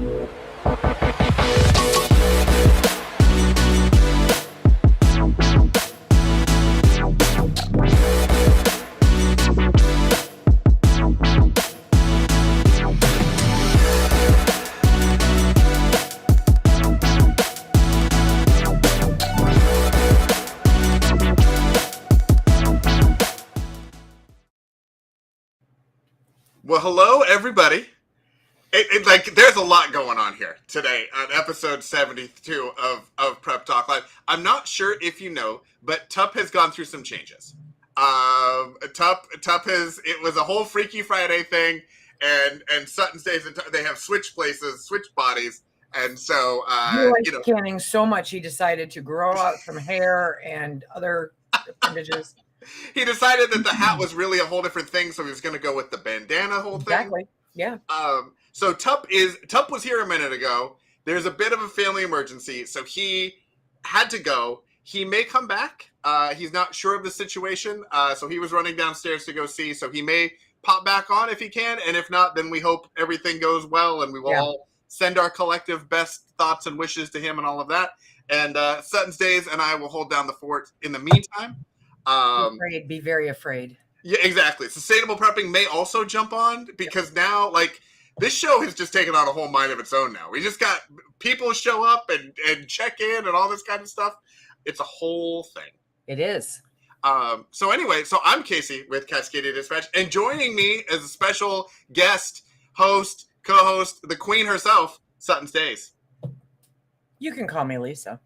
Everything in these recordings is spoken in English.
Well, hello, everybody. There's a lot going on here today on episode 72 of Prep Talk Live. I'm not sure if you know, but Tup has gone through some changes. Tup it was a whole Freaky Friday thing, and Sutton's Days, they have switch places, switch bodies, and so, he likes canning so much he decided to grow out some hair and other appendages. He decided that the hat was really a whole different thing, so he was going to go with the bandana whole thing. Exactly. Yeah. So Tup was here a minute ago. There's a bit of a family emergency, so he had to go. He may come back. He's not sure of the situation, so he was running downstairs to go see. So he may pop back on if he can, and if not, then we hope everything goes well, and we will all send our collective best thoughts and wishes to him and all of that. And Sutton's Days and I will hold down the fort in the meantime. Be very afraid. Yeah, exactly. Sustainable Prepping may also jump on because now, this show has just taken on a whole mind of its own now. We just got people show up and check in and all this kind of stuff. It's a whole thing. It is. So I'm Casey with Cascadia Dispatch, and joining me as a special guest, host, co-host, the queen herself, Sutton's Days. You can call me Lisa.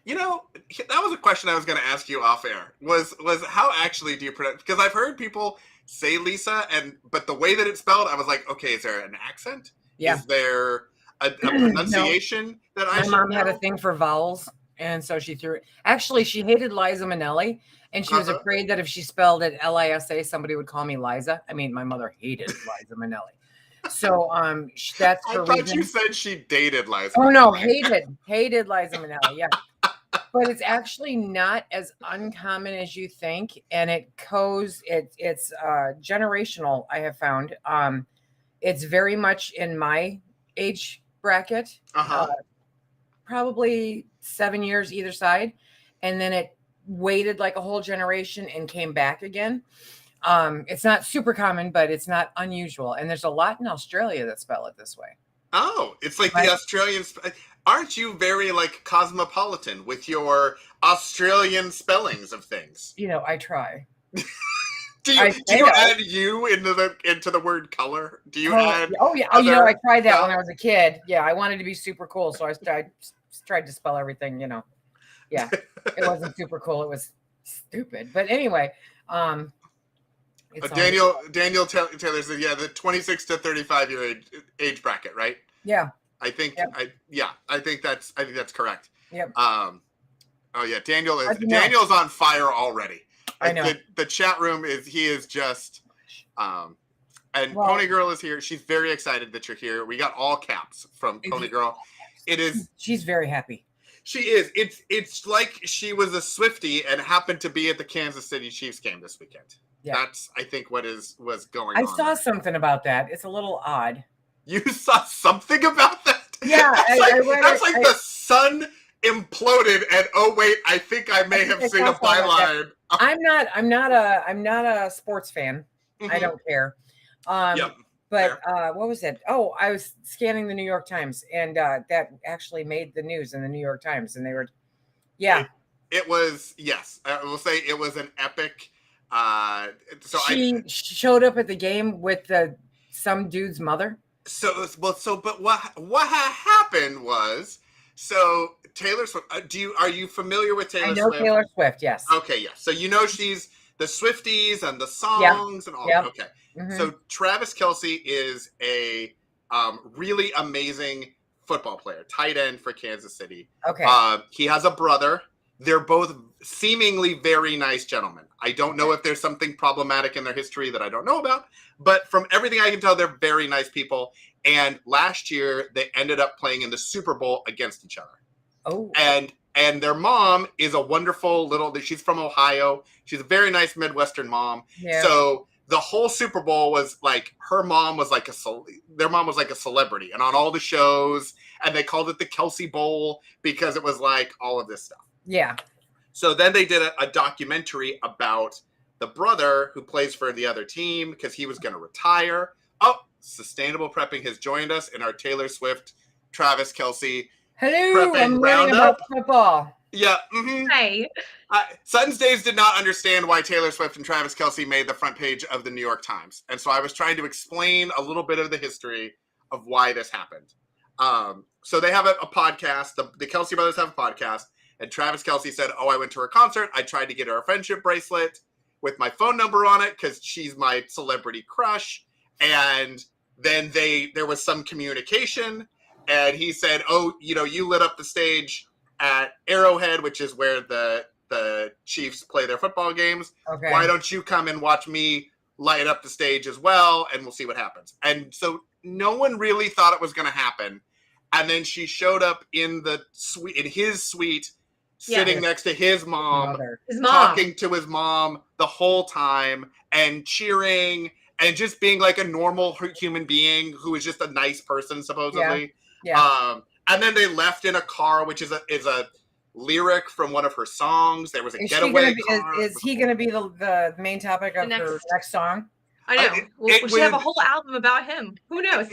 You know, that was a question I was going to ask you off air. Was how actually do you pronounce? Because I've heard people say Lisa, but the way that it's spelled, I was like, okay, is there an accent? Yeah. Is there a pronunciation that I should know? My mom had a thing for vowels, and so she threw it. Actually, she hated Liza Minnelli, and she was afraid that if she spelled it Lisa, somebody would call me Liza. I mean, my mother hated Liza Minnelli. So that's her reason. I thought you said she dated Liza. Oh no, hated Liza Minnelli. Yeah. But it's actually not as uncommon as you think, and it's generational. I have found it's very much in my age bracket, probably 7 years either side, and then it waited like a whole generation and came back again. It's not super common, but it's not unusual, and there's a lot in Australia that spell it this way. Oh, it's like the Australians. Aren't you very cosmopolitan with your Australian spellings of things? You know, I try. do you add you into the word color? Do you add? Oh yeah. I tried that when I was a kid. Yeah, I wanted to be super cool, so I tried to spell everything. Yeah, it wasn't super cool. It was stupid. But anyway, Daniel Taylor said, the 26 to 35 year age bracket, right? Yeah. I think that's correct. Yep. Daniel's on fire already. I know. The chat room is just Pony Girl is here. She's very excited that you're here. We got all caps from Pony Girl. It is. She's very happy. She is. It's like she was a Swiftie and happened to be at the Kansas City Chiefs game this weekend. Yeah. That's, I think, was going on. I saw something about that. It's a little odd. You saw something about that? Yeah. That's like the sun imploded and I think I may have seen a byline. I'm not a sports fan. Mm-hmm. I don't care. But what was it? Oh, I was scanning the New York Times, and that actually made the news in the New York Times, and they were, It was, yes. I will say it was an epic. She showed up at the game with some dude's mother. But what happened was, Taylor Swift. Are you familiar with Taylor Swift? I know Taylor Swift. Yes. Okay. Yeah. So she's the Swifties and the songs and all. Yep. Okay. Mm-hmm. So Travis Kelce is a really amazing football player, tight end for Kansas City. Okay. He has a brother. They're both seemingly very nice gentlemen. I don't know if there's something problematic in their history that I don't know about, but from everything I can tell, they're very nice people. And last year, they ended up playing in the Super Bowl against each other. Oh. And their mom is a wonderful she's from Ohio. She's a very nice Midwestern mom. Yeah. So the whole Super Bowl was like her mom was like their mom was like a celebrity and on all the shows, and they called it the Kelsey Bowl because it was like all of this stuff. Yeah. So then they did a documentary about the brother who plays for the other team because he was going to retire. Oh, Sustainable Prepping has joined us in our Taylor Swift, Travis Kelce Hello, prepping I'm learning roundup. about football. Yeah. Mm-hmm. Hi. Sutton's Days did not understand why Taylor Swift and Travis Kelce made the front page of the New York Times. And so I was trying to explain a little bit of the history of why this happened. So they have a podcast. The Kelce brothers have a podcast. And Travis Kelce said, I went to her concert. I tried to get her a friendship bracelet with my phone number on it because she's my celebrity crush. And then there was some communication. And he said, you lit up the stage at Arrowhead, which is where the Chiefs play their football games. Okay. Why don't you come and watch me light up the stage as well, and we'll see what happens. And so no one really thought it was going to happen. And then she showed up in his suite, sitting next to his mom, talking to his mom the whole time and cheering and just being like a normal human being who is just a nice person, supposedly. Yeah. And then they left in a car, which is a lyric from one of her songs. There was a getaway car. Is he going to be the main topic of her next song? I know. We should have a whole album about him. Who knows?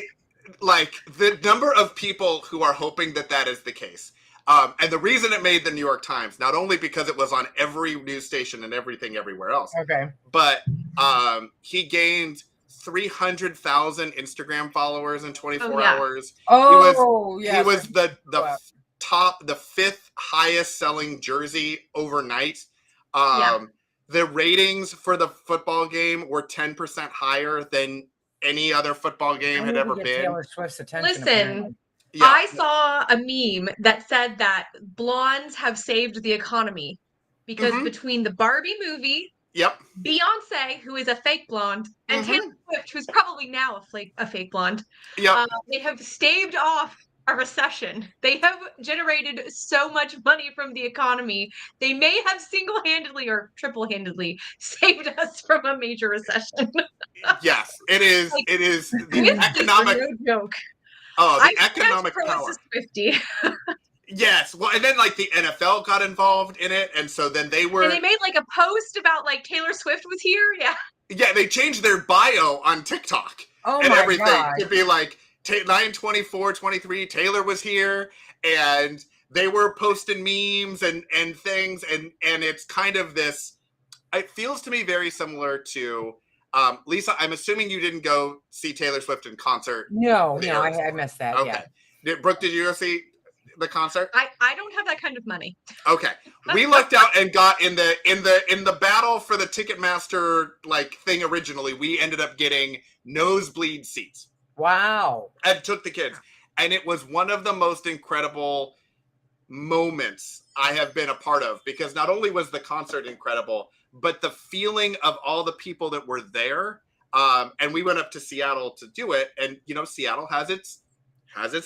Like, the number of people who are hoping that is the case. And the reason it made the New York Times, not only because it was on every news station and everything everywhere else, but he gained 300,000 Instagram followers in 24 hours. He was the fifth highest selling jersey overnight. The ratings for the football game were 10% higher than any other football game had ever been. Taylor Swift's attention. Listen, I saw a meme that said that blondes have saved the economy because between the Barbie movie, Beyonce, who is a fake blonde, and Taylor Swift, who's probably now a fake blonde, they have staved off a recession. They have generated so much money from the economy. They may have single-handedly or triple-handedly saved us from a major recession. Yes, it is. It is the economic joke. Oh, the economic power. 50. Yes, well, and then like the NFL got involved in it, and so then they made like a post about like Taylor Swift was here. Yeah, they changed their bio on TikTok and everything to be like 9/24/23. Taylor was here, and they were posting memes and things, and it's kind of this. It feels to me very similar to. Lisa, I'm assuming you didn't go see Taylor Swift in concert. No, I missed that. Okay. Brooke, did you go see the concert? I don't have that kind of money. Okay. We lucked out and got in the battle for the Ticketmaster like thing originally. We ended up getting nosebleed seats. Wow. And took the kids. And it was one of the most incredible moments I have been a part of because not only was the concert incredible, but the feeling of all the people that were there. And we went up to Seattle to do it. And, Seattle has its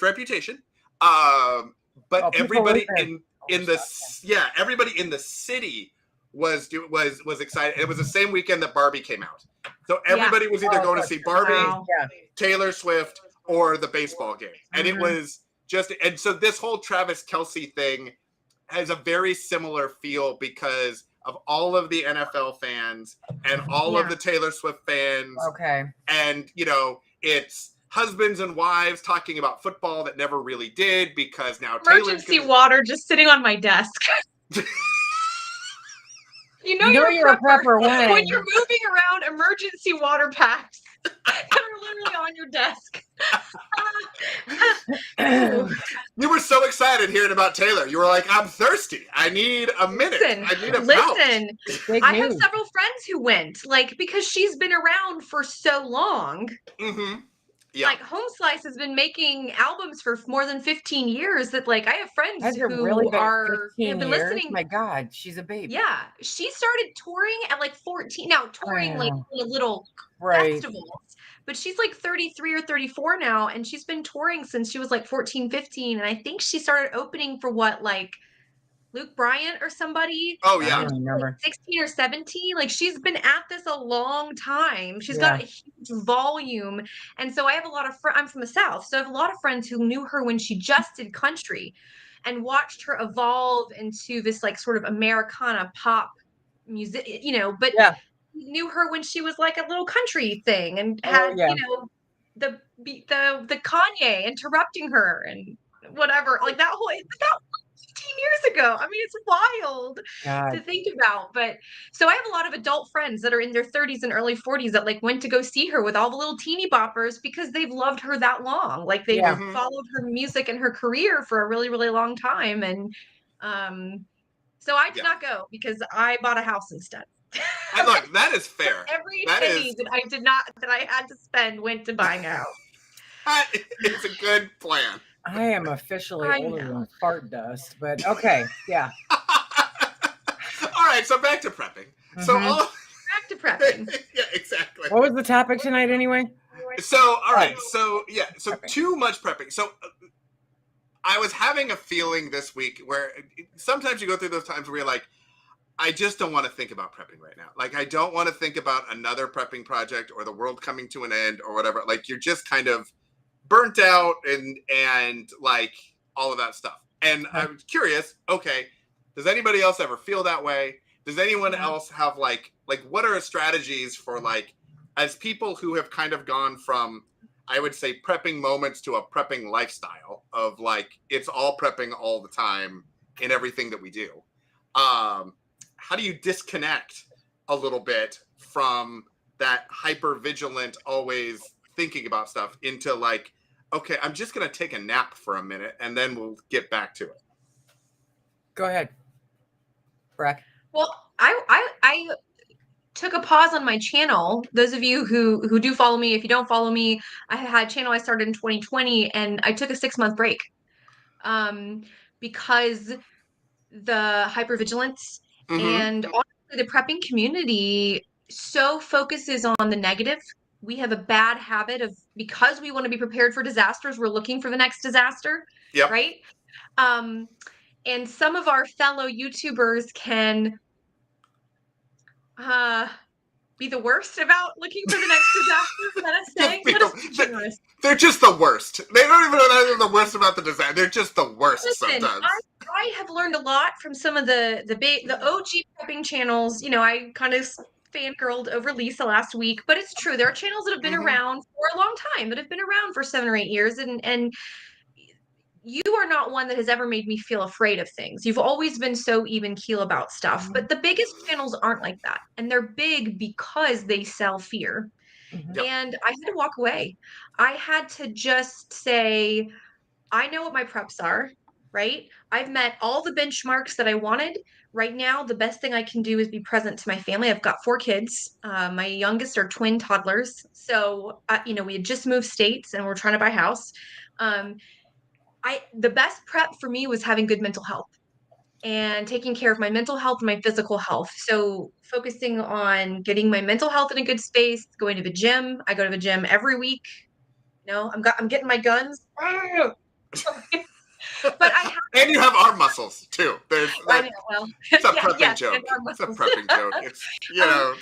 reputation. But everybody everybody in the city was excited. It was the same weekend that Barbie came out. So everybody was either going to see Barbie, Taylor Swift, or the baseball game. And it was and so this whole Travis Kelce thing has a very similar feel because of all of the NFL fans and all of the Taylor Swift fans. Okay. And, it's husbands and wives talking about football that never really did because now emergency water just sitting on my desk. You're a prepper when you're moving around emergency water packs that are literally on your desk. You were so excited hearing about Taylor. You were like, I'm thirsty. I need a minute. I need a listen. I have several friends who went, because she's been around for so long. Mm-hmm. Yeah. Like Home Slice has been making albums for more than 15 years that I have friends who have been listening. My God, she's a baby. Yeah. She started touring at 14. Now touring in a little festivals. But she's 33 or 34 now, and she's been touring since she was 14, 15. And I think she started opening for Luke Bryant or somebody. Oh yeah, I don't remember. Like 16 or 17. Like she's been at this a long time. She's got a huge volume, and so I have a lot of I'm from the South, so I have a lot of friends who knew her when she just did country, and watched her evolve into this like sort of Americana pop music, but knew her when she was like a little country thing and had, the Kanye interrupting her and whatever, like that 15 years ago. I mean, it's wild to think about. But so I have a lot of adult friends that are in their 30s and early 40s that like went to go see her with all the little teeny boppers because they've loved her that long. Like they've followed her music and her career for a really, really long time. And so I did not go because I bought a house instead. And look, that is fair. Every penny that I had to spend went to buying a house. It's a good plan. I am officially older than fart dust, but okay, yeah. All right, so back to prepping. Back to prepping. Yeah, exactly. What was the topic tonight anyway? So, all right, so too much prepping. So I was having a feeling this week where sometimes you go through those times where you're like, I just don't want to think about prepping right now. Like, I don't want to think about another prepping project or the world coming to an end or whatever. Like, you're just kind of burnt out and like all of that stuff. And I'm curious, okay, does anybody else ever feel that way? Does anyone else have like what are strategies for like, as people who have kind of gone from, I would say, prepping moments to a prepping lifestyle of like, it's all prepping all the time in everything that we do. How do you disconnect a little bit from that hyper vigilant, always thinking about stuff into like, okay, I'm just going to take a nap for a minute and then we'll get back to it. Go ahead, Breck. Well, I took a pause on my channel. Those of you who do follow me, if you don't follow me, I had a channel I started in 2020 and I took a 6-month break because the hypervigilance and honestly the prepping community so focuses on the negative. We have a bad habit of, because we want to be prepared for disasters, we're looking for the next disaster, right? And some of our fellow YouTubers can be the worst about looking for the next disaster. Is that a saying? They're just the worst. They don't even know they're the worst about the disaster. They're just the worst. Listen, sometimes. I have learned a lot from some of the OG prepping channels. I kind of fangirled over Lisa last week, but it's true. There are channels that have been around for a long time, that have been around for 7 or 8 years, and you are not one that has ever made me feel afraid of things. You've always been so even keel about stuff, but the biggest channels aren't like that. And they're big because they sell fear. And I had to walk away. I had to just say, I know what my preps are, right? I've met all the benchmarks that I wanted. Right now, the best thing I can do is be present to my family. I've got 4 kids. My youngest are twin toddlers. So, we had just moved states and we're trying to buy a house. The best prep for me was having good mental health and taking care of my mental health and my physical health. So focusing on getting my mental health in a good space, going to the gym. I go to the gym every week. I'm getting my guns. But and you have arm muscles too. It's a prepping joke. It's a prepping joke. It's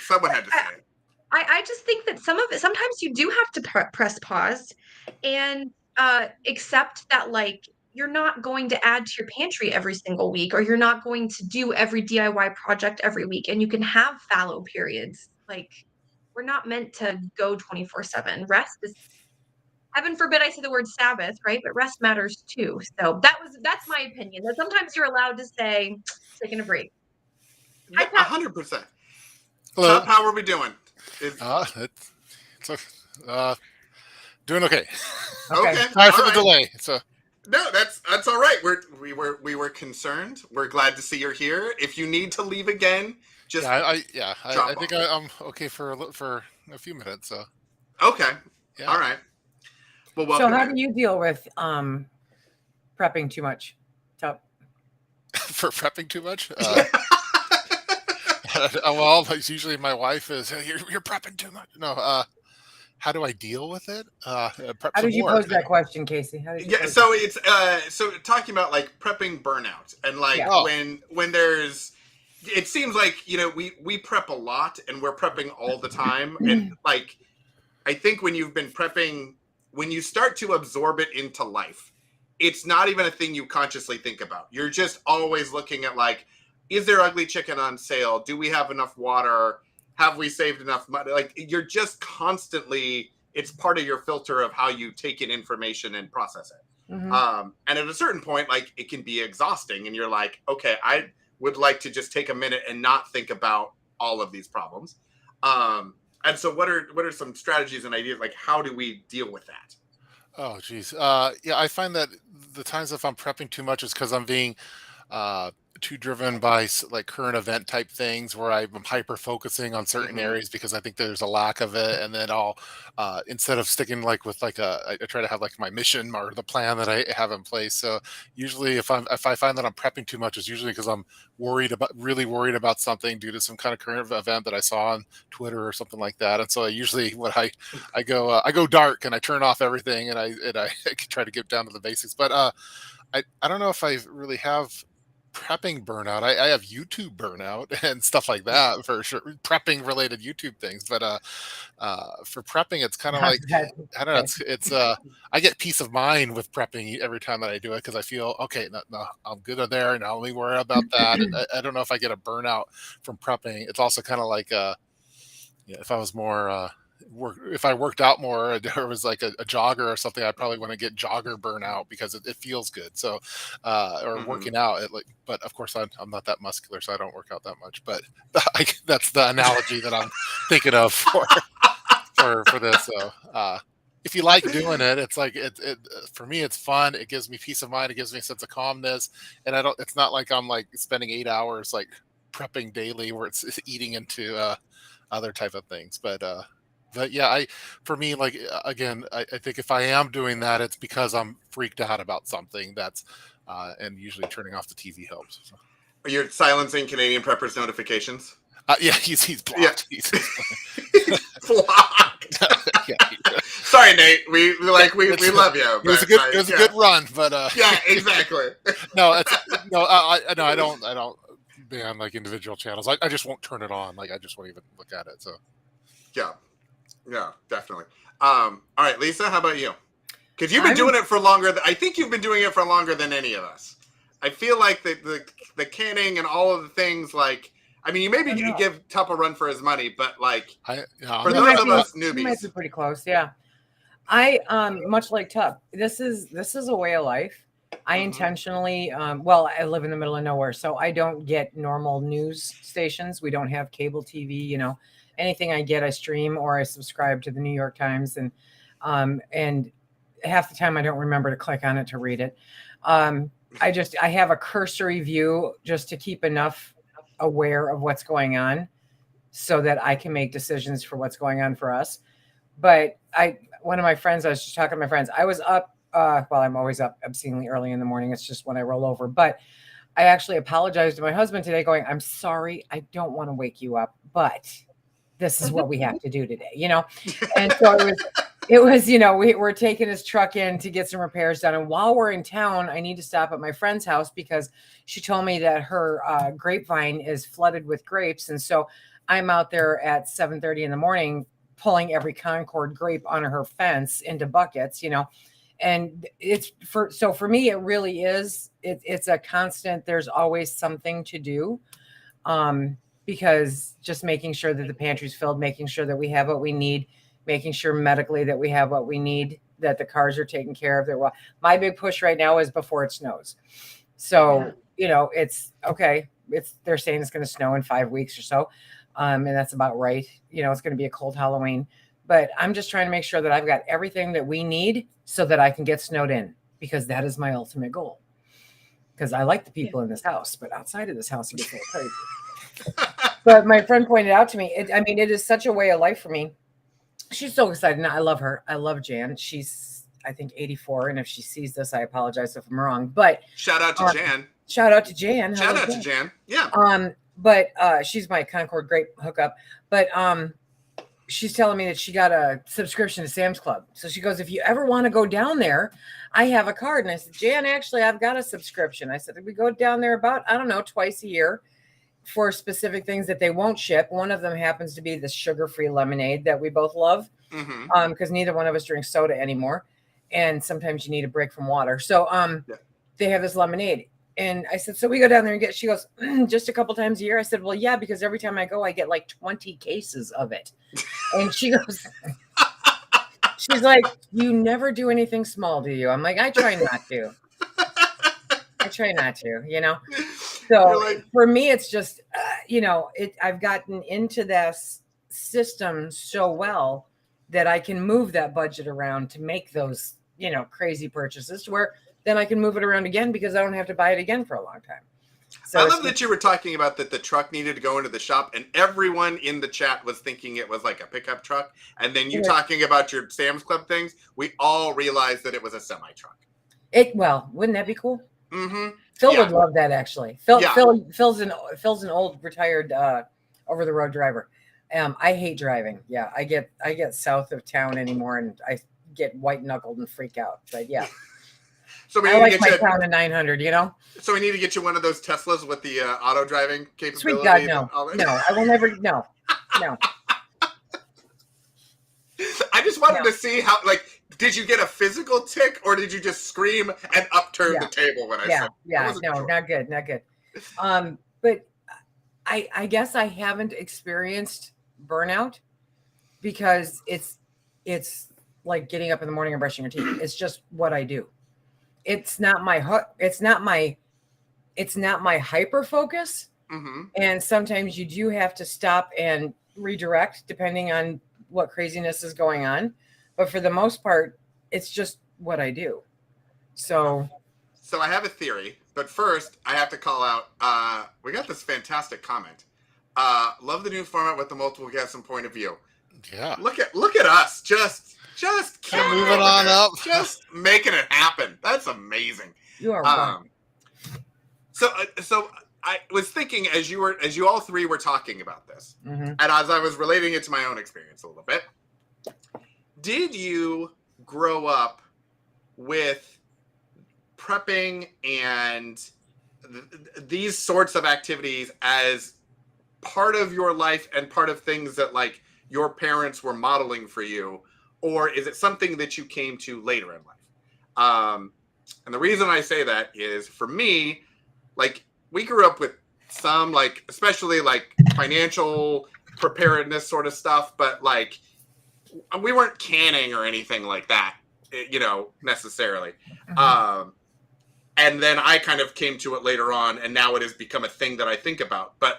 someone had to say it. I just think that sometimes you do have to press pause and accept that like you're not going to add to your pantry every single week, or you're not going to do every DIY project every week, and you can have fallow periods. Like, we're not meant to go 24/7. Rest is, heaven forbid I say the word Sabbath, right? But rest matters too. So that's my opinion. That sometimes you're allowed to say, taking a break. 100%. Top, how are we doing? Doing okay. Okay. Sorry for the delay. No, that's all right. We were concerned. We're glad to see you're here. If you need to leave again, just I think I'm okay for a few minutes. So okay, all right. Well, welcome. So how do you deal with prepping too much? For prepping too much? Well, usually my wife is, you're prepping too much. No, how do I deal with it? Prep How some did you more. pose that question, Casey? How did you pose so it's so talking about like prepping burnout and like when there's, it seems like, we prep a lot and we're prepping all the time. And like, I think when you've been prepping, when you start to absorb it into life, it's not even a thing you consciously think about. You're just always looking at like, is there ugly chicken on sale? Do we have enough water? Have we saved enough money? Like, you're just constantly, it's part of your filter of how you take in information and process it. And at a certain point, like, it can be exhausting and you're like, okay, I would like to just take a minute and not think about all of these problems. And so what are some strategies and ideas? Like, how do we deal with that? Oh, geez. Yeah, I find that the times if I'm prepping too much is because I'm being too driven by like current event type things where I'm hyper focusing on certain areas because I think there's a lack of it. And then I'll, instead of sticking like with like I try to have like my mission or the plan that I have in place. So usually if I find that I'm prepping too much, it's usually because I'm really worried about something due to some kind of current event that I saw on Twitter or something like that. And so I go dark and I turn off everything and I try to get down to the basics. But I don't know if I really have prepping burnout. I have YouTube burnout and stuff like that for sure. Prepping related YouTube things, but for prepping, it's kind of like I don't know. It's I get peace of mind with prepping every time that I do it because I feel okay. No, I'm good there. Now let me worry about that. And I don't know if I get a burnout from prepping. It's also kind of like if I was more. If I worked out more or was like a jogger or something, I probably want to get jogger burnout because it feels good. So, or working out, but of course I'm not that muscular, so I don't work out that much. But that's the analogy that I'm thinking of for this. So, if you like doing it, it's like it for me, it's fun. It gives me peace of mind. It gives me a sense of calmness, and it's not like I'm like spending 8 hours like prepping daily where it's eating into other type of things. But yeah, for me, like again, I think if I am doing that, it's because I'm freaked out about something that's, and usually turning off the TV helps. So. You're silencing Canadian Preppers notifications. Yeah, he's blocked. Yeah. He's blocked. Sorry, Nate. We love you. It was a good run, but yeah, exactly. I don't ban like individual channels. I just won't turn it on. Like I just won't even look at it. So yeah, definitely. All right, Lisa, how about you? Because you've been doing it for longer. I think you've been doing it for longer than any of us. I feel like the canning and all of the things, like, I mean, you maybe give Tup a run for his money, but like for those of us newbies, you might be pretty close. Yeah, I much like Tup. This is a way of life. I intentionally, I live in the middle of nowhere, so I don't get normal news stations. We don't have cable TV. Anything I get, I stream or I subscribe to the New York Times, and half the time I don't remember to click on it to read it. I have a cursory view just to keep enough aware of what's going on so that I can make decisions for what's going on for us. But one of my friends, I was just talking to my friends, I was up, I'm always up obscenely early in the morning. It's just when I roll over. But I actually apologized to my husband today going, I'm sorry, I don't want to wake you up, but this is what we have to do today, And so it was, we're taking his truck in to get some repairs done. And while we're in town, I need to stop at my friend's house because she told me that her grapevine is flooded with grapes. And so I'm out there at 7:30 in the morning, pulling every Concord grape on her fence into buckets, and for me, it really is, it's a constant, there's always something to do. Because just making sure that the pantry's filled, making sure that we have what we need, making sure medically that we have what we need, that the cars are taken care of. My big push right now is before it snows. So, it's okay. They're saying it's going to snow in 5 weeks or so. And that's about right. It's going to be a cold Halloween, but I'm just trying to make sure that I've got everything that we need so that I can get snowed in, because that is my ultimate goal. Because I like the people in this house, but outside of this house, it gets a little crazy. But my friend pointed out to me, it is such a way of life for me. She's so excited. And I love her. I love Jan. She's, I think, 84. And if she sees this, I apologize if I'm wrong. But shout out to Jan. Shout out to Jan. Shout out to Jan. Yeah. But she's my Concord grape hookup. But she's telling me that she got a subscription to Sam's Club. So she goes, if you ever want to go down there, I have a card. And I said, Jan, actually, I've got a subscription. I said, we go down there about, I don't know, twice a year for specific things that they won't ship. One of them happens to be the sugar-free lemonade that we both love, because neither one of us drinks soda anymore. And sometimes you need a break from water. So they have this lemonade. And I said, so we go down there and she goes, just a couple times a year. I said, well, yeah, because every time I go, I get like 20 cases of it. And she goes, she's like, you never do anything small, do you? I'm like, I try not to. So for me, it's just, I've gotten into this system so well that I can move that budget around to make those, crazy purchases to where then I can move it around again because I don't have to buy it again for a long time. So I love that you were talking about that the truck needed to go into the shop, and everyone in the chat was thinking it was like a pickup truck. And then you talking about your Sam's Club things, we all realized that it was a semi truck. Wouldn't that be cool? Mm-hmm. Phil would love that, actually. Phil's an old retired over the road driver. I hate driving. Yeah, I get south of town anymore, and I get white knuckled and freak out. But yeah. So we I like my town of 900, So we need to get you one of those Teslas with the auto driving capability. Sweet God, no. I will never, no. I just wanted to see how, did you get a physical tick or did you just scream and upturn the table when I said? No, not good. But I guess I haven't experienced burnout because it's like getting up in the morning and brushing your teeth. It's just what I do. It's not my hyper focus. Mm-hmm. And sometimes you do have to stop and redirect depending on what craziness is going on. But for the most part, it's just what I do. So I have a theory, but first I have to call out, we got this fantastic comment. Love the new format with the multiple guests and point of view. Yeah. Look at us. Just moving on up. Just making it happen. That's amazing. You are wrong. So I was thinking as you all three were talking about this, and as I was relating it to my own experience a little bit, did you grow up with prepping and these sorts of activities as part of your life and part of things that your parents were modeling for you? Or is it something that you came to later in life? And the reason I say that is, for me, we grew up with some, especially financial preparedness sort of stuff, but we weren't canning or anything like that, necessarily. And then I kind of came to it later on, and now it has become a thing that I think about. But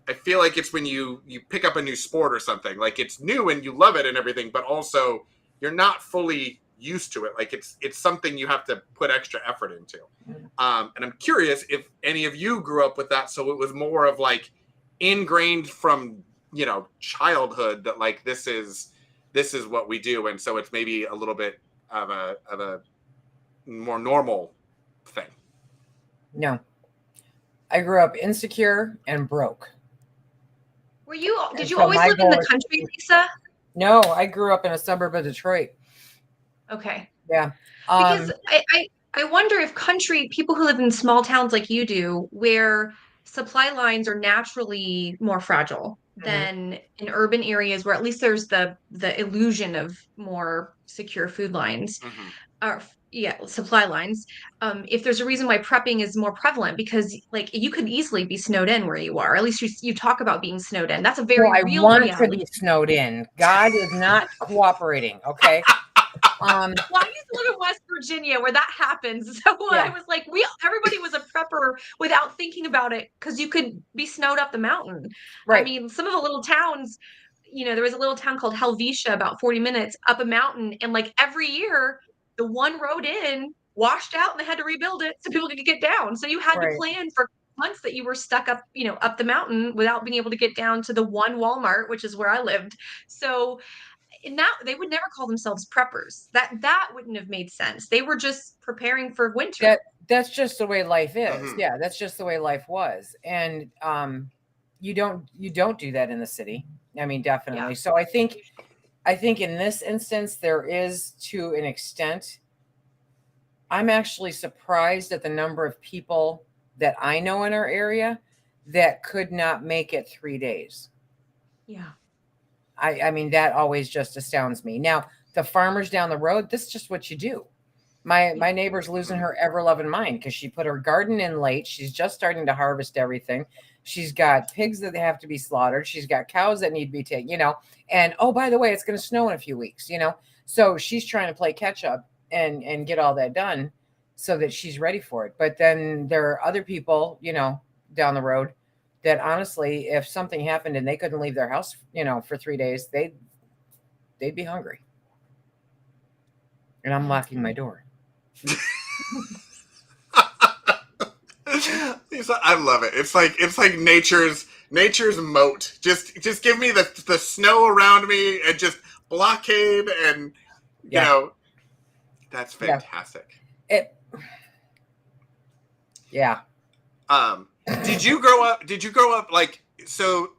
I feel like it's when you pick up a new sport or something, it's new and you love it and everything, but also you're not fully used to it. It's something you have to put extra effort into. And I'm curious if any of you grew up with that. So it was more of ingrained from, childhood that this is what we do. And so it's maybe a little bit of a more normal thing. No, I grew up insecure and broke. Did you always live in the country, Lisa? No, I grew up in a suburb of Detroit. Okay. Yeah. Because I wonder if people who live in small towns like you do, where supply lines are naturally more fragile than in urban areas where at least there's the illusion of more secure food lines. Supply lines. If there's a reason why prepping is more prevalent, because you could easily be snowed in where you are. At least you talk about being snowed in. That's a very real reality. I want to be snowed in. God is not cooperating. Okay. Well, I used to live in West Virginia where that happens. So I was everybody was a prepper without thinking about it, because you could be snowed up the mountain. Right. I mean, some of the little towns, there was a little town called Helvetia about 40 minutes up a mountain, and every year the one road in washed out and they had to rebuild it so people could get down. So you had to plan for months that you were stuck up, up the mountain without being able to get down to the one Walmart, which is where I lived. So they would never call themselves preppers. That wouldn't have made sense. They were just preparing for winter. That's just the way life is. Yeah, that's just the way life was. And you don't do that in the city. I mean, definitely. So I think in this instance, there is, to an extent, I'm actually surprised at the number of people that I know in our area that could not make it 3 days. Yeah. I mean, that always just astounds me. Now, the farmers down the road, this is just what you do. My neighbor's losing her ever loving mind because she put her garden in late. She's just starting to harvest everything. She's got pigs that have to be slaughtered. She's got cows that need to be taken, and oh, by the way, it's going to snow in a few weeks, so she's trying to play catch up and get all that done so that she's ready for it. But then there are other people, down the road that honestly, if something happened and they couldn't leave their house, for 3 days, they'd be hungry. And I'm locking my door. I love it. It's like nature's moat. Just give me the snow around me and just blockade, and that's fantastic. Yeah. Did you grow up like, so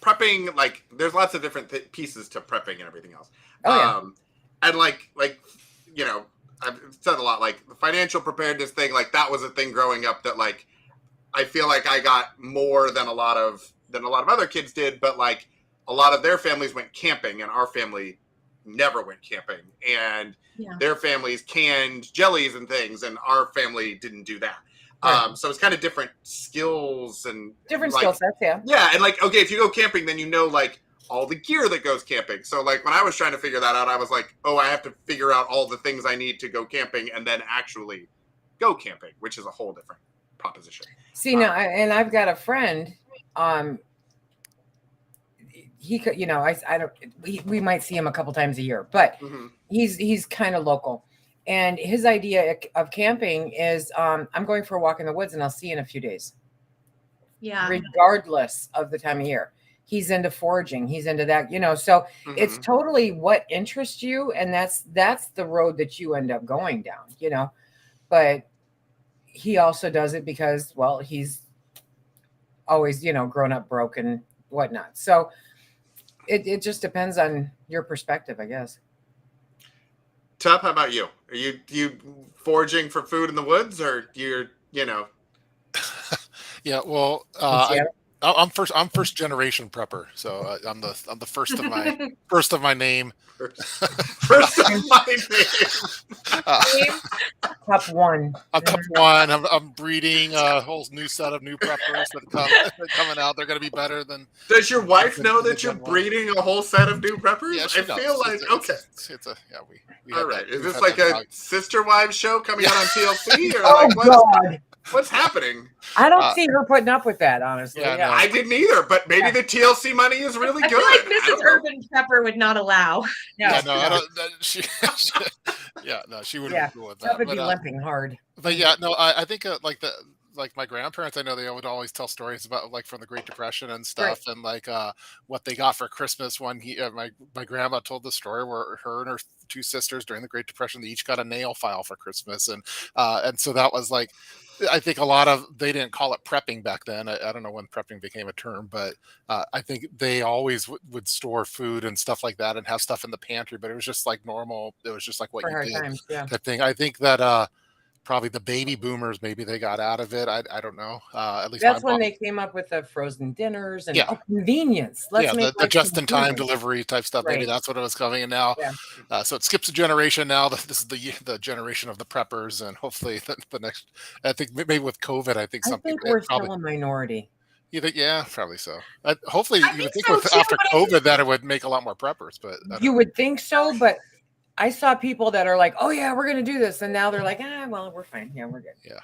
prepping, like there's lots of different pieces to prepping and everything else. And like I've said a lot, like the financial preparedness thing, like that was a thing growing up that like I feel like I got more than a lot of other kids did, but like a lot of their families went camping and our family never went camping, and their families canned jellies and things, and our family didn't do that. Right. So it's kind of different skills and different skill sets, yeah, and like, okay, if you go camping, then like all the gear that goes camping. So like when I was trying to figure that out, I was like, oh, I have to figure out all the things I need to go camping and then actually go camping, which is a whole different proposition. See, now, and I've got a friend, he could, I don't, we might see him a couple times a year, but he's kind of local. And his idea of camping is, I'm going for a walk in the woods and I'll see you in a few days. Yeah. Regardless of the time of year. He's into foraging. He's into that, so it's totally what interests you. And that's the road that you end up going down, but he also does it because, well, he's always, grown up broke and whatnot. So it just depends on your perspective, I guess. Tup, how about you? Are you foraging for food in the woods, or you're, Yeah, well, I'm first generation prepper, so I'm the first of my name. First of my name. Top one. I'm top one. I'm breeding a whole new set of new preppers that coming out. They're going to be better than. Does your wife know that you're breeding a whole set of new preppers? Yeah, she I knows. feel like we all right. Is this like a sister wives show coming out on TLC, or oh like God. What's happening? I don't see her putting up with that, honestly. Yeah, No. I didn't either, but maybe the TLC money is really good. I feel like Mrs. Urban Prepper would not allow. I don't. She wouldn't go with that. That would be limping hard. But yeah, no, I think like my grandparents, I know they would always tell stories about like from the Great Depression and stuff, and like what they got for Christmas. When my grandma told the story where her and her two sisters during the Great Depression, they each got a nail file for Christmas, and so that was like, I think they didn't call it prepping back then. I don't know when prepping became a term, but I think they always would store food and stuff like that and have stuff in the pantry, but it was just like normal. It was just like what you did. Times, Type thing. I think that probably the baby boomers, maybe they got out of it. I don't know. At least that's when they came up with the frozen dinners and convenience. Let's make the just-in-time delivery type stuff. Right. Maybe that's what it was coming in now. Yeah. So it skips a generation now. This is the generation of the preppers, and hopefully the next. I think maybe with COVID, I think we're still a minority. You think? Yeah, probably so. Hopefully, you would think after COVID that it would make a lot more preppers, but you would think so, but. I saw people that are like, oh yeah, we're going to do this. And now they're like, well, we're fine. Yeah, we're good. Yeah.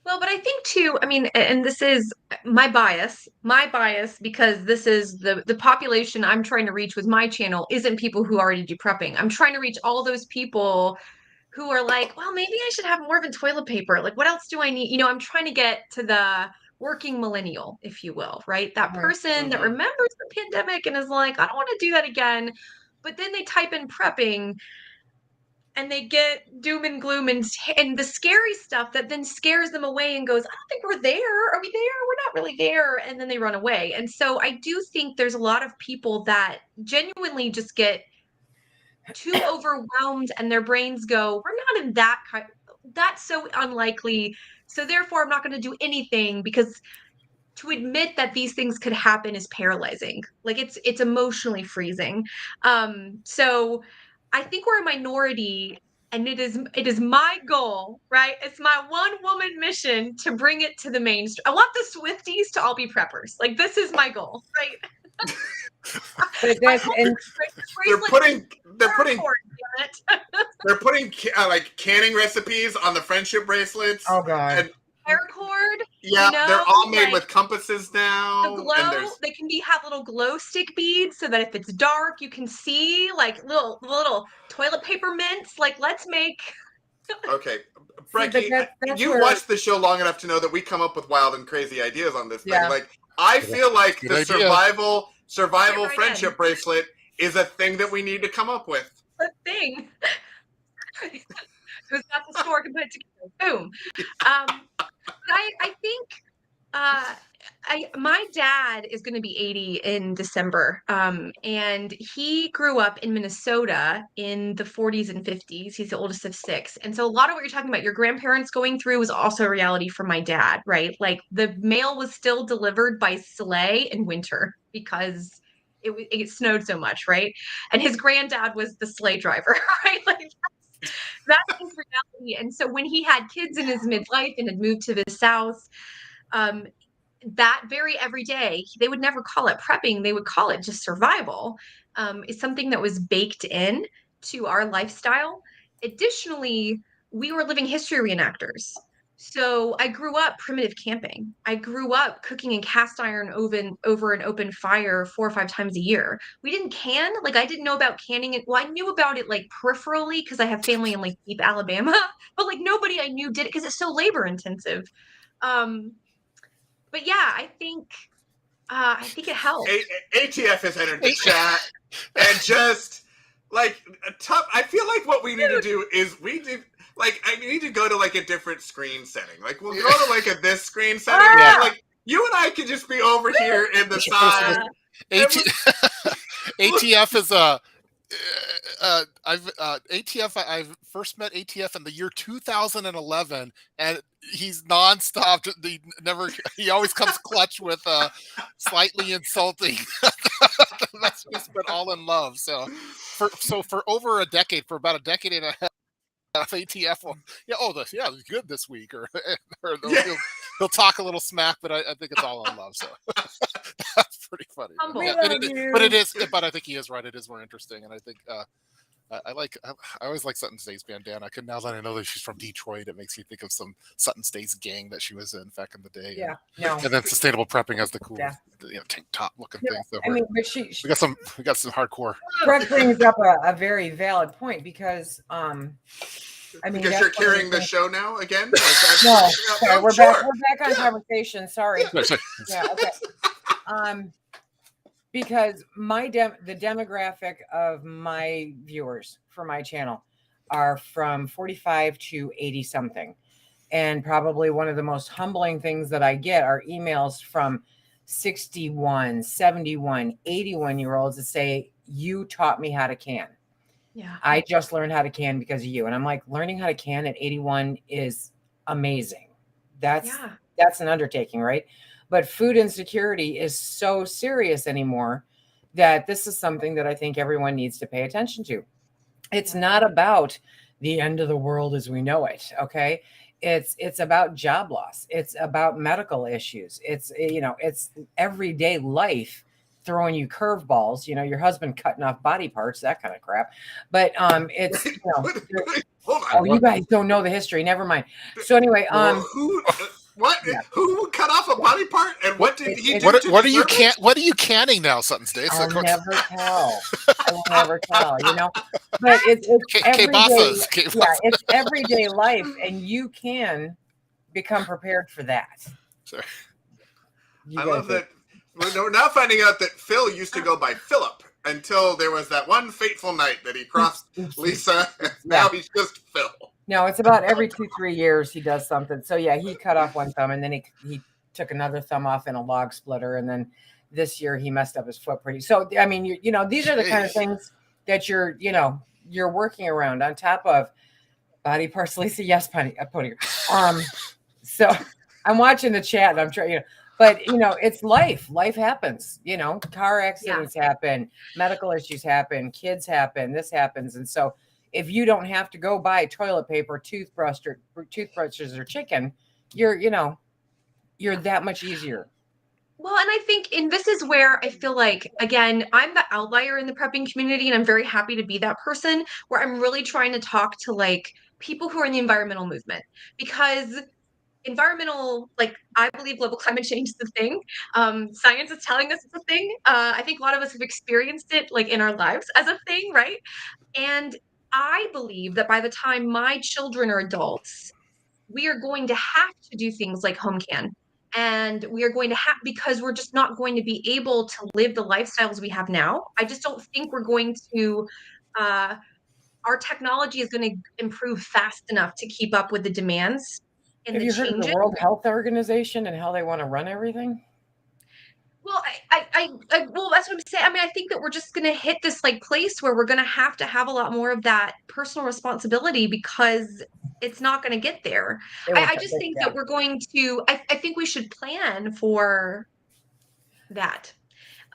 Well, but I think too, I mean, and this is my bias, because this is the population I'm trying to reach with my channel isn't people who already do prepping. I'm trying to reach all those people who are like, well, maybe I should have more than toilet paper. Like, what else do I need? I'm trying to get to the working millennial, if you will, right? That person that remembers the pandemic and is like, I don't want to do that again. But then they type in prepping and they get doom and gloom and the scary stuff that then scares them away and goes, I don't think we're there. Are we there? We're not really there. And then they run away. And so I do think there's a lot of people that genuinely just get too overwhelmed and their brains go, we're not in that kind. That's so unlikely. So therefore, I'm not going to do anything, because to admit that these things could happen is paralyzing. Like it's emotionally freezing. So I think we're a minority, and it is my goal, right? It's my one woman mission to bring it to the mainstream. I want the Swifties to all be preppers. Like, this is my goal, right? But that's, and they're putting like canning recipes on the friendship bracelets. Oh god. And paracord. Yeah, they're all made with compasses now. The glow, they can have little glow stick beads, so that if it's dark, you can see, like little toilet paper mints. Like, let's make. Okay, Frankie, you watched the show long enough to know that we come up with wild and crazy ideas on this thing. Like, I feel like the survival friendship bracelet is a thing that we need to come up with. A thing. Who's got the store can put it together. Boom. I think my dad is going to be 80 in December, and he grew up in Minnesota in the 40s and 50s. He's the oldest of 6, and so a lot of what you're talking about, your grandparents going through, was also a reality for my dad, right? Like, the mail was still delivered by sleigh in winter because it snowed so much, right? And his granddad was the sleigh driver, right? Like, that's his reality. And so when he had kids in his midlife and had moved to the South, that very every day, they would never call it prepping. They would call it just survival. It's something that was baked in to our lifestyle. Additionally, we were living history reenactors. So I grew up primitive camping. I grew up cooking in cast iron oven over an open fire 4 or 5 times a year. We didn't can. Like, I didn't know about canning it. Well, I knew about it like peripherally because I have family in like deep Alabama, but like nobody I knew did it because it's so labor intensive. But yeah, I think it helps. ATF has entered the chat, and just like I feel like what we need to do is I need to go to like a different screen setting. Like, we'll go to like this screen setting. Yeah. Like, you and I could just be over here in the side. ATF is I first met ATF in the year 2011, and he's nonstop. He always comes clutch with slightly insulting. That's just been all in love. So for over a decade, for about a decade and a half, ATF will, it was good this week, or he'll talk a little smack, but I think it's all in love. So that's pretty funny. But I think he is right. It is more interesting, and I think I always like Sutton State's bandana. Now that I know that she's from Detroit, it makes me think of some Sutton State's gang that she was in back in the day. Yeah, and then sustainable prepping has the cool, tank top looking thing. So I mean, but we got some hardcore. Brett brings up a very valid point, because because you're carrying the show now again. No, sorry, we're back on conversation. Sorry. Yeah, okay. Because the demographic of my viewers for my channel are from 45 to 80 something. And probably one of the most humbling things that I get are emails from 61, 71, 81-year-olds that say, you taught me how to can. Yeah. I just learned how to can because of you. And I'm like, learning how to can at 81 is amazing. That's an undertaking, right? But food insecurity is so serious anymore that this is something that I think everyone needs to pay attention to. It's not about the end of the world as we know it. Okay. It's about job loss. It's about medical issues. It's everyday life throwing you curveballs, your husband cutting off body parts, that kind of crap. But it's, you guys don't know the history. Never mind. So anyway, What? Yeah. Who cut off a body part, and what did he do? What are you canning now, Sutton State? I'll never tell. I will never tell. But it's everyday. It's everyday life, and you can become prepared for that. I love that. We're now finding out that Phil used to go by Philip, Until there was that one fateful night that he crossed Lisa. Now he's just Phil. No, it's about every 2-3 years he does something. So yeah, he cut off one thumb, and then he took another thumb off in a log splitter, and then this year he messed up his foot pretty. So I mean, you know, these are the kind of things that you're working around on top of body parts. Lisa, yes, Pony. So I'm watching the chat, and I'm trying, but it's life. Life happens. Car accidents happen, medical issues happen, kids happen, this happens, and so if you don't have to go buy toilet paper, toothbrushes, or chicken, you're that much easier. Well, and I think, and this is where I feel like, again, I'm the outlier in the prepping community, and I'm very happy to be that person, where I'm really trying to talk to like people who are in the environmental movement, because environmental, like, I believe global climate change is a thing. Science is telling us it's a thing. I think a lot of us have experienced it like in our lives as a thing, right? And I believe that by the time my children are adults, we are going to have to do things like home can. And we are going to have, because we're just not going to be able to live the lifestyles we have now. I just don't think we're going to, our technology is going to improve fast enough to keep up with the demands and have the you changes. Heard of the World Health Organization and how they want to run everything? Well, well, that's what I'm saying. I mean, I think that we're just going to hit this like place where we're going to have a lot more of that personal responsibility, because it's not going to get there. I just think that we're going to, I think we should plan for that.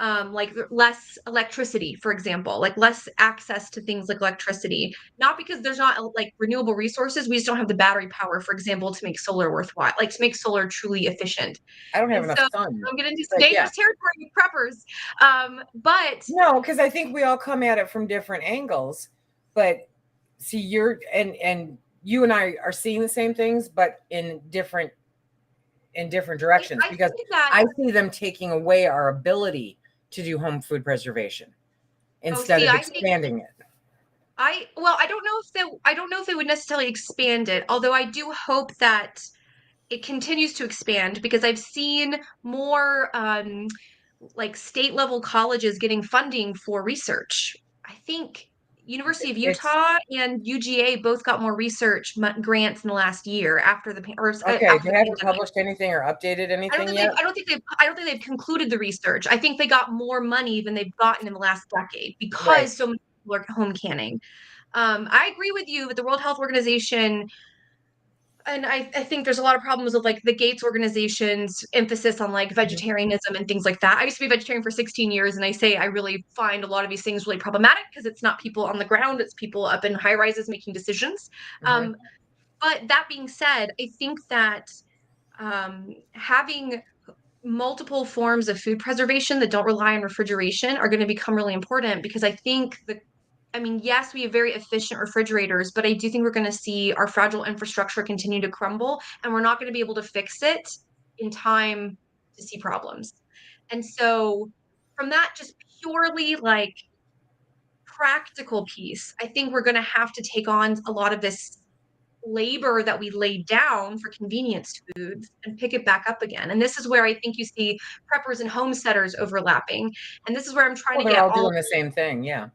Like less electricity, for example, like less access to things like electricity, not because there's not like renewable resources. We just don't have the battery power, for example, to make solar worthwhile, like to make solar truly efficient. I don't have enough sun. I'm getting into some dangerous territory with preppers. But no, because I think we all come at it from different angles. But see, you're and you and I are seeing the same things, but in different directions, because I see them taking away our ability to do home food preservation instead of expanding it. I don't know if they would necessarily expand it, although I do hope that it continues to expand, because I've seen more like state level colleges getting funding for research. I think University of Utah and UGA both got more research grants in the last year after the they haven't published anything or updated anything yet. I don't think they've concluded the research. I think they got more money than they've gotten in the last decade, because so many people are home canning. I agree with you with the World Health Organization. And I think there's a lot of problems with like the Gates organization's emphasis on like vegetarianism and things like that. I used to be a vegetarian for 16 years, and I say I really find a lot of these things really problematic, because it's not people on the ground, it's people up in high rises making decisions. But that being said, I think that having multiple forms of food preservation that don't rely on refrigeration are going to become really important, because I think yes, we have very efficient refrigerators, but I do think we're going to see our fragile infrastructure continue to crumble, and we're not going to be able to fix it in time to see problems. And so from that just purely like practical piece, I think we're going to have to take on a lot of this labor that we laid down for convenience foods and pick it back up again. And this is where I think you see preppers and homesteaders overlapping. And this is where I'm trying to get all doing the same thing. Yeah.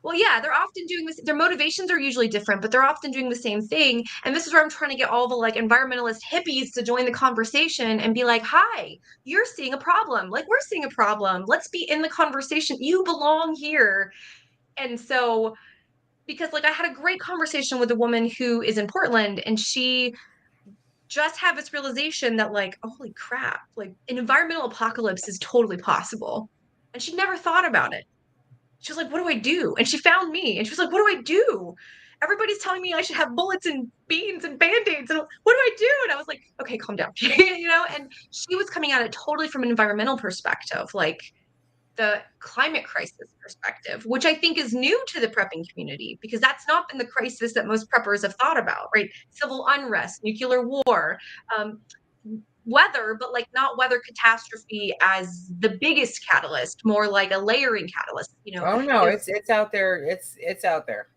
Well, yeah, they're often doing this. Their motivations are usually different, but they're often doing the same thing. And this is where I'm trying to get all the like environmentalist hippies to join the conversation and be like, hi, you're seeing a problem. Like, we're seeing a problem. Let's be in the conversation. You belong here. And so, because like I had a great conversation with a woman who is in Portland, and she just had this realization that like, holy crap, like an environmental apocalypse is totally possible. And she'd never thought about it. She was like, what do I do? And she found me, and she was like, what do I do? Everybody's telling me I should have bullets and beans and band-aids, and what do I do? And I was like, okay, calm down. And she was coming at it totally from an environmental perspective, like the climate crisis perspective, which I think is new to the prepping community, because that's not been the crisis that most preppers have thought about, right? Civil unrest, nuclear war, weather, but like not weather catastrophe as the biggest catalyst, more like a layering catalyst. Oh no, it's out there. It's out there.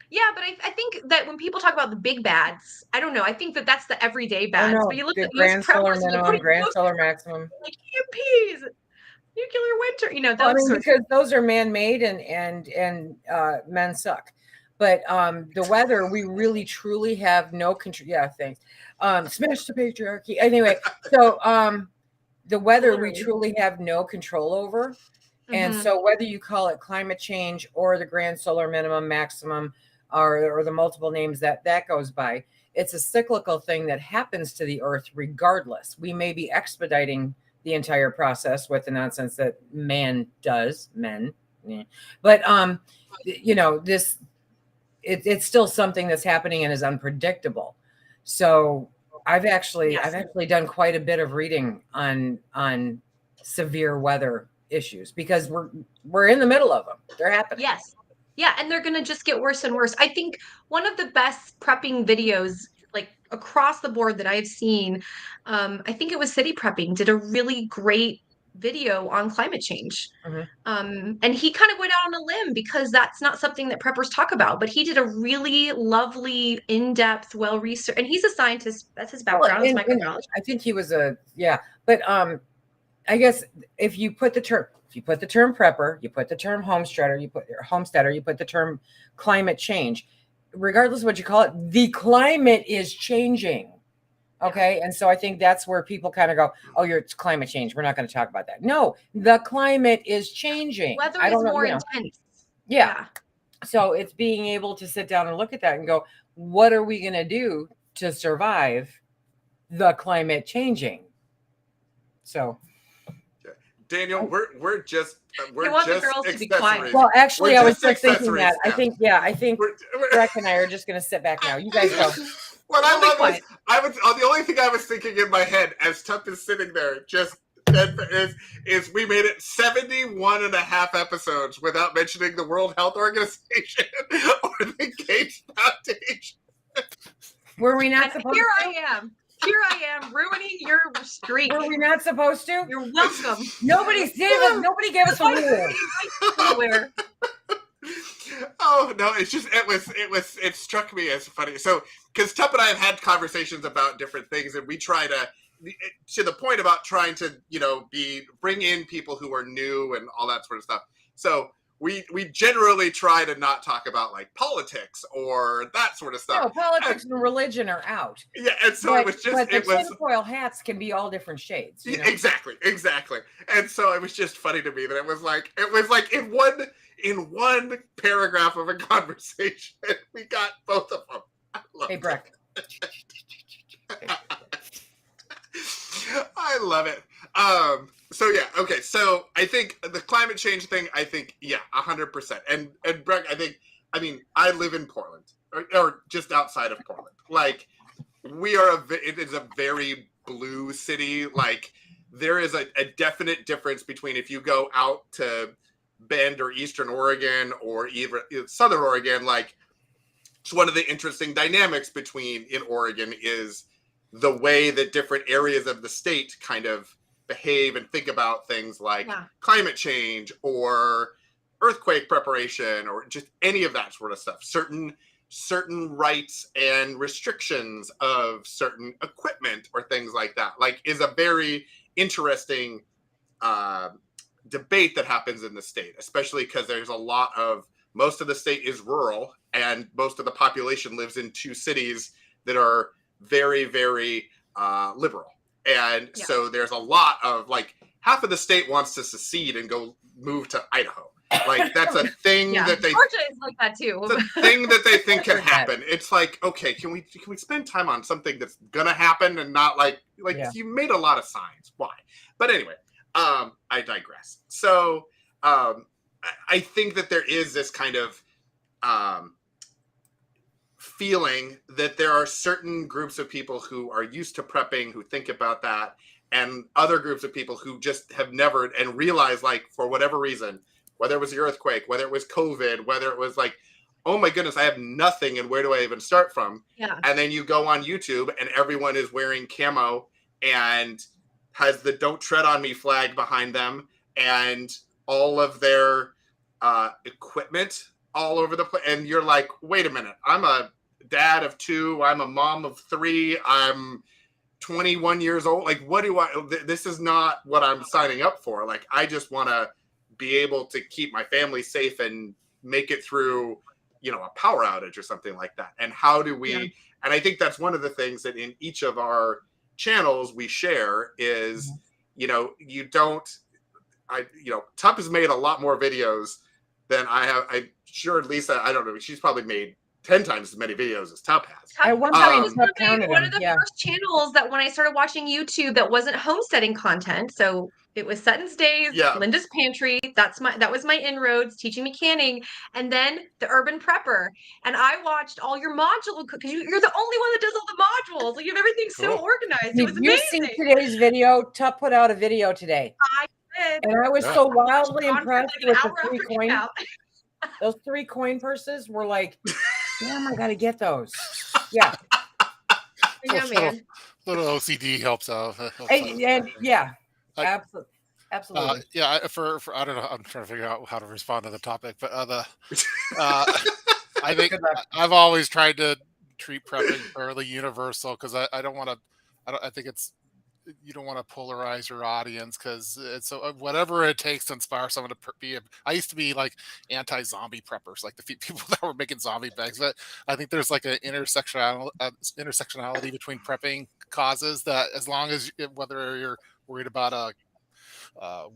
Yeah, but I think that when people talk about the big bads, I don't know. I think that that's the everyday bads. But you look at most preppers, minimum, grand solar maximum, like EMPs. nuclear winter, those I mean, sorts. because those are man-made and men suck. But the weather, we really truly have no control. Yeah, thanks. Smash the patriarchy. Anyway, so the weather we truly have no control over. And so whether you call it climate change or the grand solar minimum, maximum, or the multiple names that goes by, it's a cyclical thing that happens to the earth regardless. We may be expediting the entire process with the nonsense that men, but this it's still something that's happening and is unpredictable. So I've actually done quite a bit of reading on severe weather issues because we're in the middle of them. They're happening. Yes. Yeah, and they're going to just get worse and worse. I think one of the best prepping videos, like across the board, that I've seen, I think it was City Prepping, did a really great video on climate change. And he kind of went out on a limb because that's not something that preppers talk about, but he did a really lovely, in-depth, well-researched, and he's a scientist. That's his background, is microbiology. I think he was but I guess if you put the term prepper, you put the term homesteader, you put the term climate change, regardless of what you call it, the climate is changing. Okay. And so I think that's where people kind of go, oh, it's climate change. We're not going to talk about that. No, the climate is changing. Weather is more intense. Yeah. So it's being able to sit down and look at that and go, what are we going to do to survive the climate changing? So Daniel, we're just the girls to be quiet. Well, actually, I was just thinking that. I think Breck and I are just going to sit back now. You guys go. What I love is the only thing I was thinking in my head as Tup is sitting there is we made it 71 and a half episodes without mentioning the World Health Organization or the Gates Foundation. Were we not supposed to? Here I am ruining your streak. Were we not supposed to? You're welcome. Nobody gave us a rule. Oh no, it struck me as funny. So because Tup and I have had conversations about different things, and we try to the point about trying to bring in people who are new and all that sort of stuff. So we generally try to not talk about like politics or that sort of stuff. No, politics and religion are out. Yeah, and so it was just tinfoil hats can be all different shades. Exactly. And so it was just funny to me that it was like in one paragraph of a conversation, we got both of them. Hey, Breck. I love it. So yeah, okay. So I think the climate change thing, 100%. And Breck, I live in Portland or just outside of Portland. Like it is a very blue city. Like there is a definite difference between if you go out to Bend or Eastern Oregon or even Southern Oregon. Like it's one of the interesting dynamics in Oregon is the way that different areas of the state kind of behave and think about things like climate change or earthquake preparation or just any of that sort of stuff. Certain rights and restrictions of certain equipment or things like that, like is a very interesting debate that happens in the state, especially because there's most of the state is rural and most of the population lives in two cities that are very, very liberal. And so there's a lot of half of the state wants to secede and go move to Idaho. Like that's a thing that they Georgia is like that too. It's a thing that they think can happen. It's like, okay, can we spend time on something that's gonna happen and not you made a lot of signs. Why? But anyway, I digress. So I think that there is this kind of feeling that there are certain groups of people who are used to prepping, who think about that, and other groups of people who just have never and realize, for whatever reason, whether it was the earthquake, whether it was COVID, whether it was oh my goodness, I have nothing, and where do I even start from? Yeah. And then you go on YouTube, and everyone is wearing camo and has the "Don't Tread on Me" flag behind them, and all of their equipment all over the place. And you're like, wait a minute, I'm a dad of 2, I'm a mom of 3, I'm 21 years old. Like, what do I, this is not what I'm signing up for. Like, I just want to be able to keep my family safe and make it through, a power outage or something like that. And how do we, and I think that's one of the things that in each of our channels we share is, Tup has made a lot more videos than I have. I'm sure Lisa, I don't know, she's probably made 10 times as many videos as Tup has. I one time counted one of the first channels that when I started watching YouTube that wasn't homesteading content. So it was Sutton's Days, Linda's Pantry. That was my inroads, teaching me canning, and then the Urban Prepper. And I watched all your module because you're the only one that does all the modules. Like, you have everything so organized. It was amazing. You see today's video? Tup put out a video today. I did. And I was so wildly impressed with the 3 coin. Those 3 coin purses were like, damn, I gotta get those. Yeah. Little OCD helps out. Absolutely. I don't know. I'm trying to figure out how to respond to the topic, but I think I've always tried to treat prepping fairly universal because I don't want to. I think you don't want to polarize your audience because it's whatever it takes to inspire someone to be. I used to be like anti-zombie preppers, like the people that were making zombie bags. But I think there's like an intersectionality between prepping causes that, as long as whether you're worried about a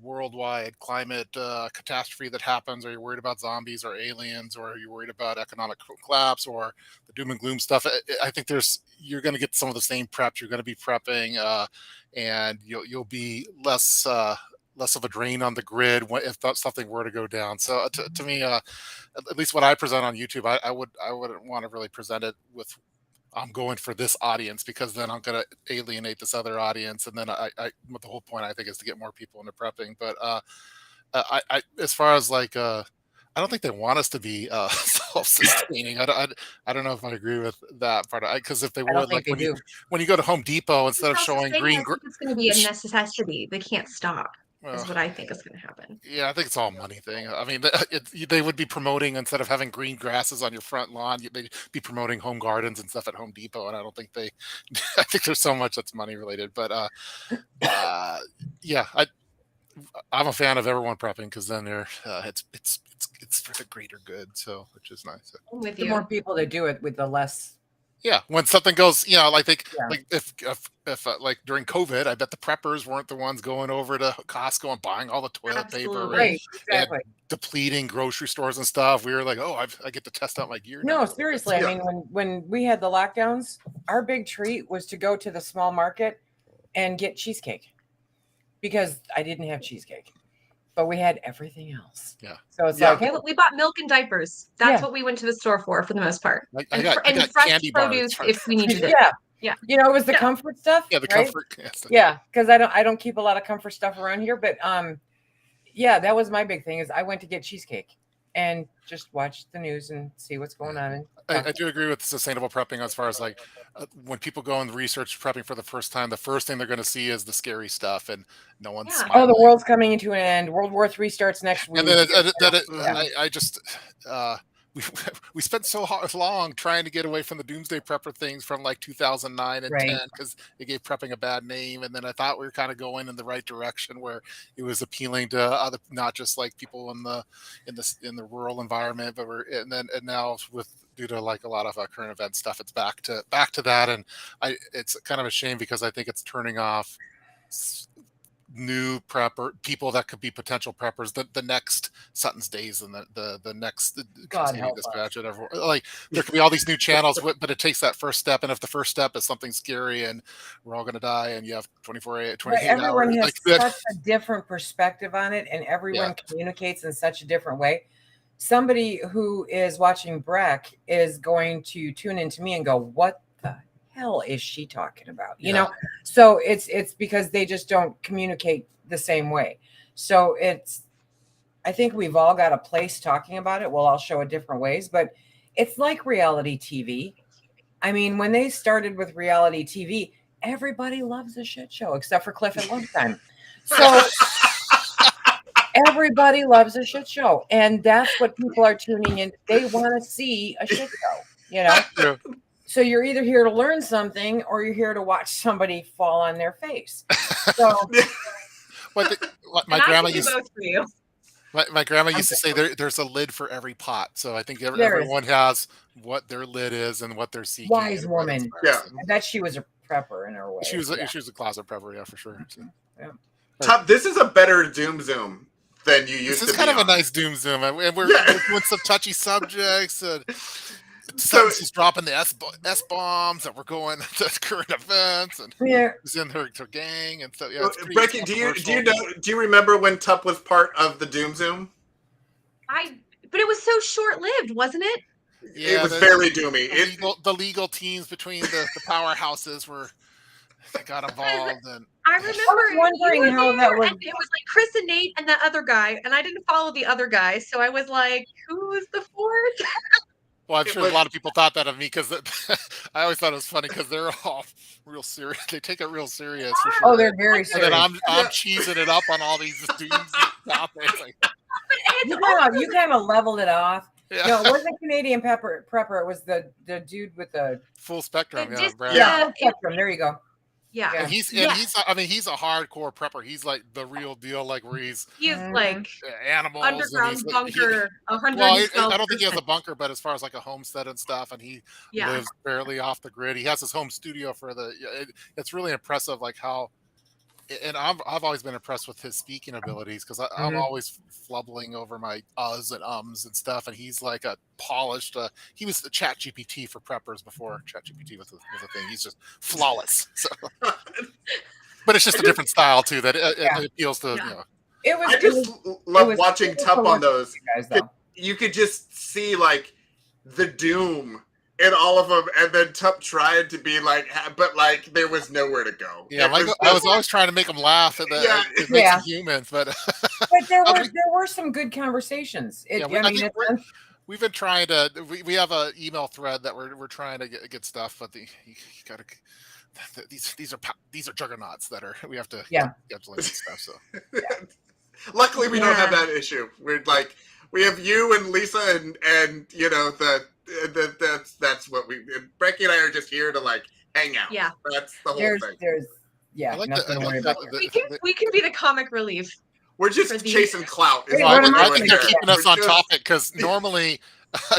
worldwide climate catastrophe that happens, or you're worried about zombies or aliens, or you're worried about economic collapse or the doom and gloom stuff, I think you're going to get some of the same preps. You're going to be prepping, and you'll be less of a drain on the grid if something were to go down. So to me, at least what I present on YouTube, I wouldn't want to really present it with, I'm going for this audience, because then I'm going to alienate this other audience. And then the whole point, I think, is to get more people into prepping. But I as far as like, I don't think they want us to be self-sustaining. I don't know if I agree with that part. Because if they would, like when you go to Home Depot, instead of showing green, it's going to be a necessity. They can't stop. Is what I think is going to happen. Yeah, I think it's all a money thing. I mean, they would be promoting, instead of having green grasses on your front lawn, they'd be promoting home gardens and stuff at Home Depot. And I don't think I think there's so much that's money related. But yeah, I'm a fan of everyone prepping, because then it's for the greater good. So, which is nice. The more people that do it, with the less. Yeah, when something goes, like if like during COVID, I bet the preppers weren't the ones going over to Costco and buying all the toilet paper, right? Exactly. And depleting grocery stores and stuff. We were like, oh, I get to test out my gear. No, seriously. I mean, when we had the lockdowns, our big treat was to go to the small market and get cheesecake, because I didn't have cheesecake, but we had everything else. Yeah. So it's like, hey, we bought milk and diapers. That's what we went to the store for the most part. I got fresh produce if we needed it. Yeah. It was the comfort stuff. Yeah, the right? comfort. Yeah, because I don't keep a lot of comfort stuff around here. But that was my big thing, is I went to get cheesecake and just watch the news and see what's going on. I do agree with sustainable prepping, as far as like when people go and research prepping for the first time, the first thing they're going to see is the scary stuff, and no one's smiling. Oh, the world's coming into an end. World War III starts next week. And then I just we spent so long trying to get away from the doomsday prepper things from like 2009 and 10, because it gave prepping a bad name. And then I thought we were kind of going in the right direction, where it was appealing to other, not just like people in the rural environment, but now due to like a lot of current event stuff, it's back to that. And it's kind of a shame, because I think it's turning off new prepper people that could be potential preppers, the next Sutton's Days and the next Cascadia Dispatch, whatever. Like, there could be all these new channels, but it takes that first step. And if the first step is something scary and we're all going to die, and you have 28 everyone hours, has such a different perspective on it, and everyone communicates in such a different way. Somebody who is watching Breck is going to tune into me and go, what the hell is she talking about? You know, so it's because they just don't communicate the same way. So I think we've all got a place talking about it. We'll all show it different ways, but it's like reality TV. I mean, when they started with reality TV, everybody loves a shit show except for Cliff at lunchtime. So everybody loves a shit show, and that's what people are tuning in. They want to see a shit show, So you're either here to learn something or you're here to watch somebody fall on their face. So my grandma used both for you. My grandma used to say there's a lid for every pot. So I think everyone has what their lid is and what they're seeking. Wise woman. Yeah. I bet she was a prepper in her way. She was a closet prepper, yeah, for sure. So. Yeah. Tup, this is a better doom zoom than you used to be. This is kind of a nice doom zoom. And we're doing some touchy subjects. And she's dropping the S-bombs and we're going to current events and she's in her gang and so Becky, do you remember when Tup was part of the Doom Zoom? But it was so short-lived, wasn't it? Yeah, it was very doomy. The legal teams between the powerhouses they got involved, and I remember wondering how that was. And it was like Chris and Nate and the other guy, and I didn't follow the other guy, so I was like, "Who is the fourth?" Well, I'm sure a lot of people thought that of me because I always thought it was funny because they're all real serious. They take it real serious. For sure. Oh, they're very serious. And then I'm cheesing it up on all these topics. Like, you kind of leveled it off. Yeah. No, it wasn't Canadian prepper. It was the dude with the full spectrum. Full spectrum. There you go. Yeah, and he's I mean, he's a hardcore prepper. He's like the real deal, like where he's like animals, underground bunker. I don't think he has a bunker, but as far as like a homestead and stuff, and he lives barely off the grid. He has his home studio for it's really impressive, like how. And I've always been impressed with his speaking abilities because I'm always flubbling over my uhs and ums and stuff, and he's like a polished. He was the Chat GPT for preppers before Chat GPT was a thing. He's just flawless. So, but it's just a different style too that it appeals to. You know. I just love watching Tup on those. You could just see like the doom in all of them, and then Tup tried to be like, but like there was nowhere to go. Yeah, I was always trying to make him laugh. It makes him human, but there were some good conversations. We've been trying to. We have an email thread that we're trying to get stuff, but you gotta. These are juggernauts that we have to schedule and stuff. So luckily we don't have that issue. We're like we have you and Lisa and you know that's what Becky and I are just here to like hang out. Yeah, that's the whole thing. Nothing to worry about. We can be the comic relief. We're just chasing clout. I think they're keeping us on topic because normally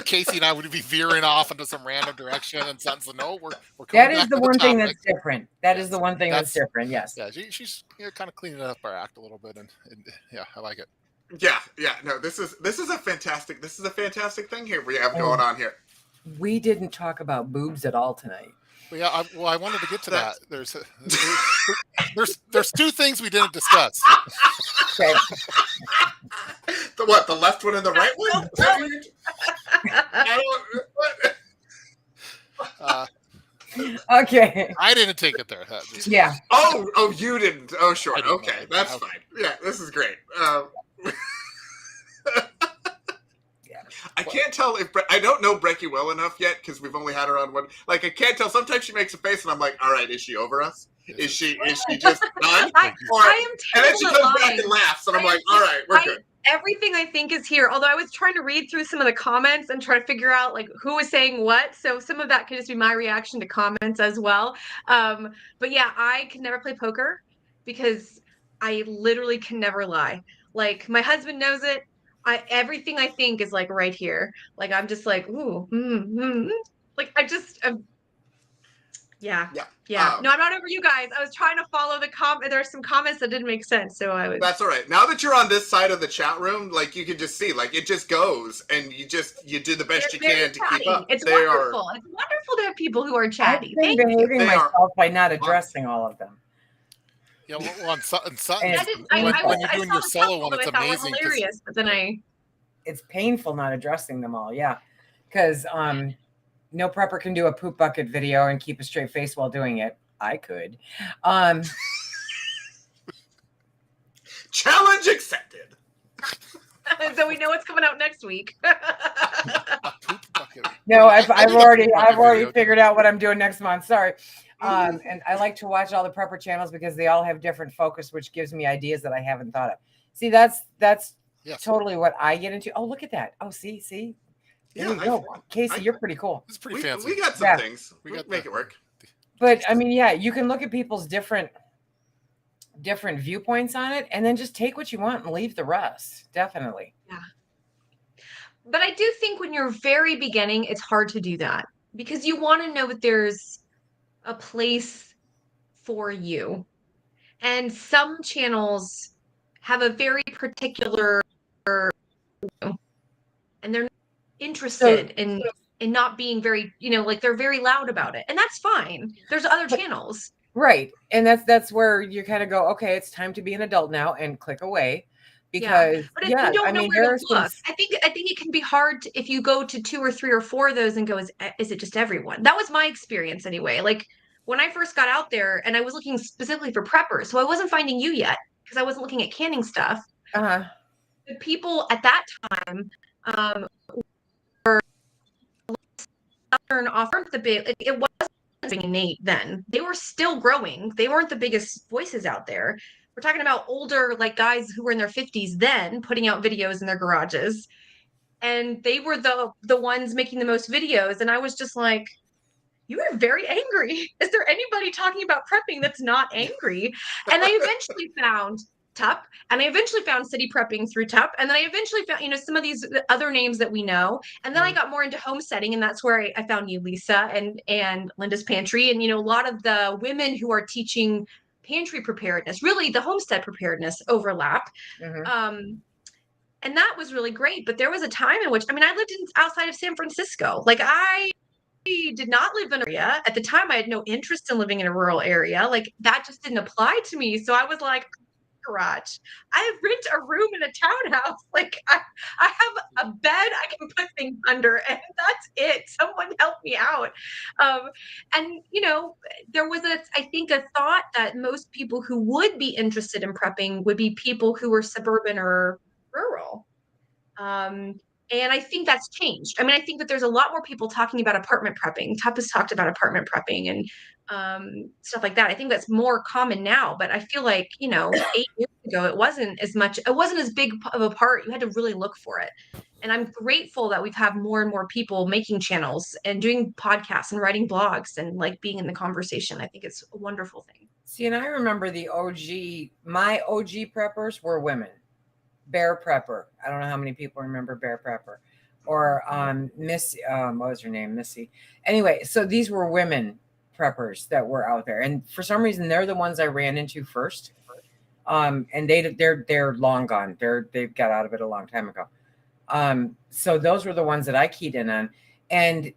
Casey and I would be veering off into some random direction and something. So no, we're that is the one thing that's different. That is the one thing that's different. Yes. Yeah, she's kind of cleaning up our act a little bit, and I like it. Yeah. No, this is a fantastic thing here we have going on here. We didn't talk about boobs at all tonight. Well, yeah, I wanted to get to that. There's two things we didn't discuss. Okay. The left one and the right one? Okay. I didn't take it there. Yeah. Oh, you didn't. Oh, sure. Okay, that's fine. Yeah, this is great. I can't tell if I don't know Brecky well enough yet because we've only had her on one. Like I can't tell. Sometimes she makes a face, and I'm like, "All right, is she over us? Is she just done?" I am terrible and then she comes at back lying. and laughs, and I'm like, "All right, we're good." Everything I think is here. Although I was trying to read through some of the comments and try to figure out like who was saying what. So some of that could just be my reaction to comments as well. But yeah, I can never play poker because I literally can never lie. Like my husband knows it. Everything I think is like right here. Like I'm just like, ooh, like I just, yeah. No, I'm not over you guys. I was trying to follow the There's some comments that didn't make sense, so I was. That's all right. Now that you're on this side of the chat room, like you can just see, like it just goes, and you do the best you can to keep up. It's wonderful. It's wonderful to have people who are chatty. I've been behaving myself by not addressing all of them. Yeah, well, on Sutton, when you're doing your solo one, it's amazing. Hilarious, but then it's painful not addressing them all. Yeah, because no prepper can do a poop bucket video and keep a straight face while doing it. I could. Challenge accepted. So we know what's coming out next week. No, I've already figured out what I'm doing next month. Sorry. And I like to watch all the prepper channels because they all have different focus, which gives me ideas that I haven't thought of. See, that's totally what I get into. Oh, look at that. Oh, see. There you go. Casey, you're pretty cool. It's pretty fancy. We got some things. We got make it work. But I mean, yeah, you can look at people's different viewpoints on it, and then just take what you want and leave the rest. Definitely. Yeah. But I do think when you're very beginning, it's hard to do that because you want to know that there's a place for you. And some channels have a very particular, and they're interested in not being very, like they're very loud about it. And that's fine. There's other channels. Right. And that's where you kind of go, okay, it's time to be an adult now and click away. Because but if you don't know where to look, I think it can be hard if you go to 2 or 3 or 4 of those and go, is it just everyone? That was my experience anyway. Like when I first got out there and I was looking specifically for preppers, so I wasn't finding you yet because I wasn't looking at canning stuff. The people at that time were Southern offered the big. It wasn't innate then. They were still growing. They weren't the biggest voices out there. We're talking about older, like guys who were in their 50s then putting out videos in their garages. And they were the ones making the most videos. And I was just like, you are very angry. Is there anybody talking about prepping that's not angry? And I eventually found TUP, and I eventually found City Prepping through TUP. And then I eventually found, some of these other names that we know. And then I got more into homesteading, and that's where I found you, Lisa, and Linda's Pantry. And, a lot of the women who are teaching pantry preparedness, really the homestead preparedness overlap. And that was really great. But there was a time in which, I lived outside of San Francisco. Like I did not live in an area. At the time, I had no interest in living in a rural area. Like that just didn't apply to me. So I was like, garage. I rent a room in a townhouse. Like I have a bed I can put things under, and that's it. Someone help me out. And there was I think a thought that most people who would be interested in prepping would be people who were suburban or rural. And I think that's changed. I think that there's a lot more people talking about apartment prepping. TUP has talked about apartment prepping and stuff like that. I think that's more common now, but I feel like, 8 years ago, it wasn't as big of a part. You had to really look for it. And I'm grateful that we've had more and more people making channels and doing podcasts and writing blogs and like being in the conversation. I think it's a wonderful thing. See, and I remember my OG preppers were women. Bear Prepper. I don't know how many people remember Bear Prepper. Or Missy, what was her name? Missy. Anyway, so these were women preppers that were out there. And for some reason, they're the ones I ran into first. And they're long gone. They've got out of it a long time ago. So those were the ones that I keyed in on. And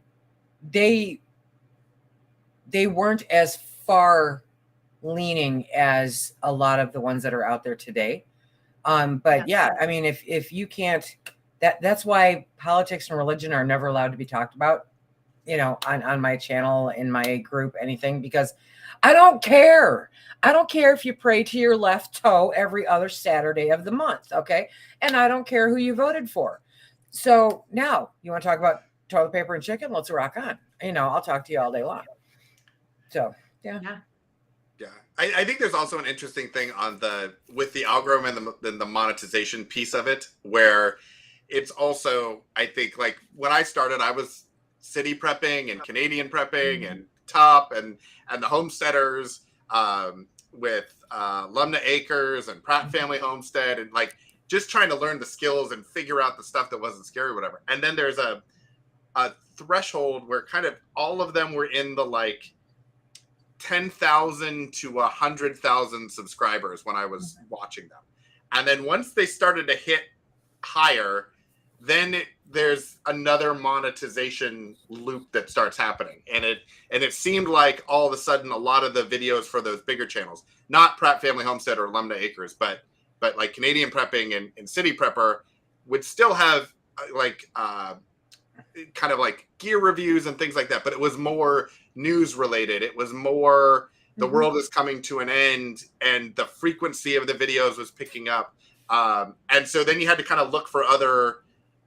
they weren't as far leaning as a lot of the ones that are out there today. But yeah, if you can't, that's why politics and religion are never allowed to be talked about, on my channel, in my group, anything, because I don't care. I don't care if you pray to your left toe every other Saturday of the month. Okay. And I don't care who you voted for. So now you want to talk about toilet paper and chicken? Let's rock on. I'll talk to you all day long. So, yeah. Yeah, I think there's also an interesting thing with the algorithm and the monetization piece of it, where it's also, I think, like when I started, I was city prepping and Canadian prepping and TUP and the homesteaders with Lumna Acres and Pratt Family Homestead, and like just trying to learn the skills and figure out the stuff that wasn't scary or whatever. And then there's a threshold where kind of all of them were in the like 10,000 to 100,000 subscribers when I was watching them. And then once they started to hit higher, then there's another monetization loop that starts happening. And it seemed like all of a sudden a lot of the videos for those bigger channels, not Pratt Family Homestead or Lumna Acres, but like Canadian Prepping and City Prepper, would still have kind of like gear reviews and things like that, but it was more news related. It was more the world is coming to an end, and the frequency of the videos was picking up. And so then you had to kind of look for other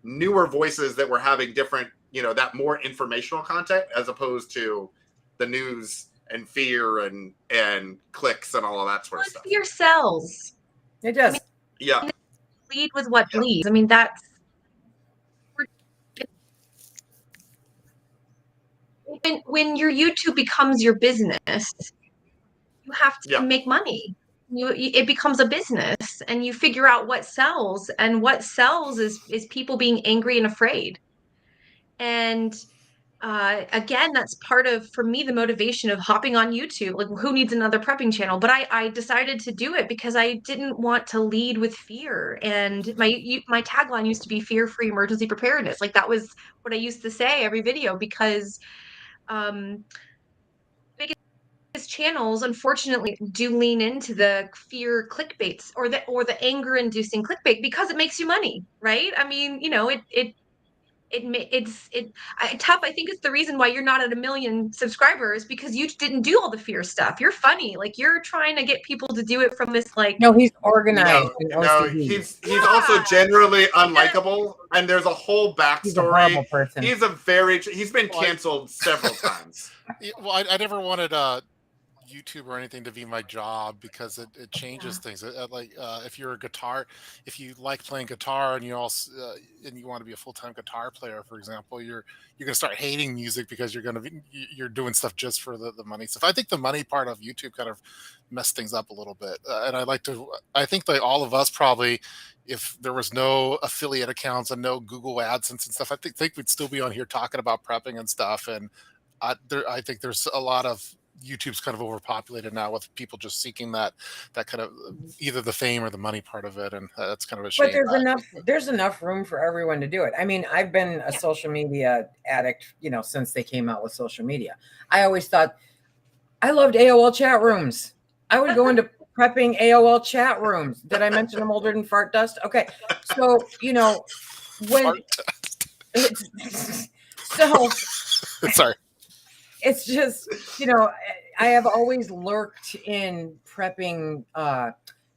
newer voices that were having different, that more informational content as opposed to the news and fear and clicks and all of that sort of stuff. Fear sells. It does. Yeah. Lead with what bleeds. That's when your YouTube becomes your business, you have to make money. It becomes a business, and you figure out what sells, and what sells is people being angry and afraid. And again, that's part of, for me, the motivation of hopping on YouTube. Like, who needs another prepping channel? But I decided to do it because I didn't want to lead with fear. And my tagline used to be fear-free emergency preparedness. Like, that was what I used to say every video, because biggest channels, unfortunately, do lean into the fear clickbaits or the anger-inducing clickbait because it makes you money, right? I mean, Tup, I think it's the reason why you're not at 1 million subscribers, because you didn't do all the fear stuff. You're funny. Like, you're trying to get people to do it from this, like... No, he's organized. No, he's also generally unlikable, and there's a whole backstory. He's a horrible person. He's been canceled several times. Well, I never wanted YouTube or anything to be my job, because it changes things. If you're if you like playing guitar and you also and you want to be a full-time guitar player, for example, you're gonna start hating music because you're doing stuff just for the money stuff. I think the money part of YouTube kind of messed things up a little bit, and I think like all of us probably, if there was no affiliate accounts and no Google AdSense and stuff, I think we'd still be on here talking about prepping and stuff. And I think there's a lot of YouTube's kind of overpopulated now with people just seeking that kind of either the fame or the money part of it, and that's kind of a shame. But there's enough room for everyone to do it. I mean, I've been a social media addict, since they came out with social media. I always thought I loved AOL chat rooms. I would go into prepping AOL chat rooms. Did I mention I'm older than fart dust? Okay, so when sorry. It's just, I have always lurked in prepping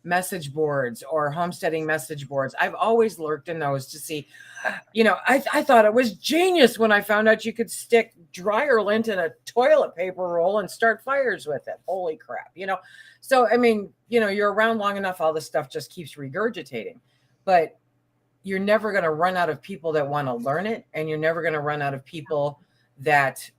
message boards or homesteading message boards. I've always lurked in those to see, I thought it was genius when I found out you could stick dryer lint in a toilet paper roll and start fires with it. Holy crap, So, I mean, you're around long enough, all this stuff just keeps regurgitating. But you're never going to run out of people that want to learn it. And you're never going to run out of people that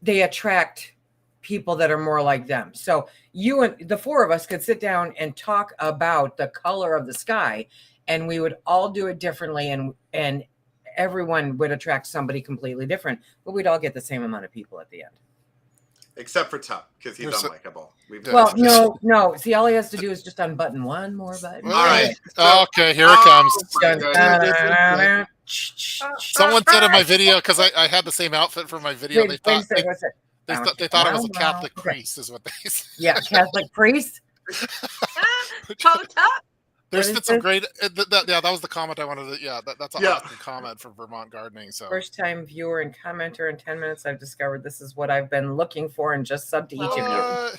they attract people that are more like them. So you and the four of us could sit down and talk about the color of the sky, and we would all do it differently, and everyone would attract somebody completely different, but we'd all get the same amount of people at the end. Except for Tup, because he's unlikable. No. See, all he has to do is just unbutton one more button. All right. Okay, here it comes. Someone said in my video, because I had the same outfit for my video, they thought it was a Catholic priest, is what they said. Yeah, Catholic priest. There's been some great. That was the comment I wanted to. Yeah, that's an awesome comment for Vermont gardening. So first time viewer and commenter in 10 minutes, I've discovered this is what I've been looking for, and just sub to each of you.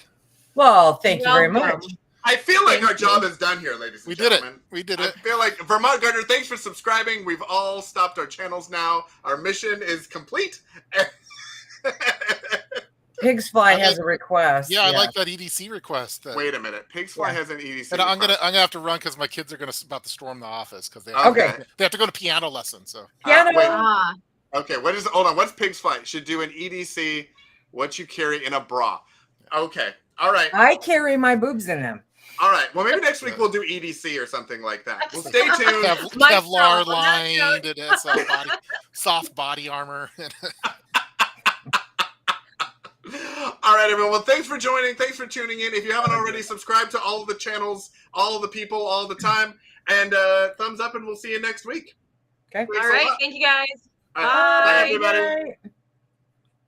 Well, thank you very much. I feel like our job is done here, ladies and gentlemen. We did it. I feel like Vermont Gardener, thanks for subscribing. We've all stopped our channels now. Our mission is complete. Pigsfly has a request. Yeah, I like that EDC request. Wait a minute. Pigsfly has an EDC and I'm gonna have to run because my kids are about to storm the office because they have to go to piano lesson. So Okay, hold on. What's Pigsfly? Should do an EDC. What you carry in a bra? Okay. All right. I carry my boobs in them. All right. Well, maybe next week we'll do EDC or something like that. Well, stay tuned. Kevlar lined. It has soft body armor. All right, everyone. Well, thanks for joining. Thanks for tuning in. If you haven't already, subscribe to all of the channels, all of the people, all the time. And thumbs up, and we'll see you next week. Okay. All right. Thank you, guys. Bye, everybody. Bye.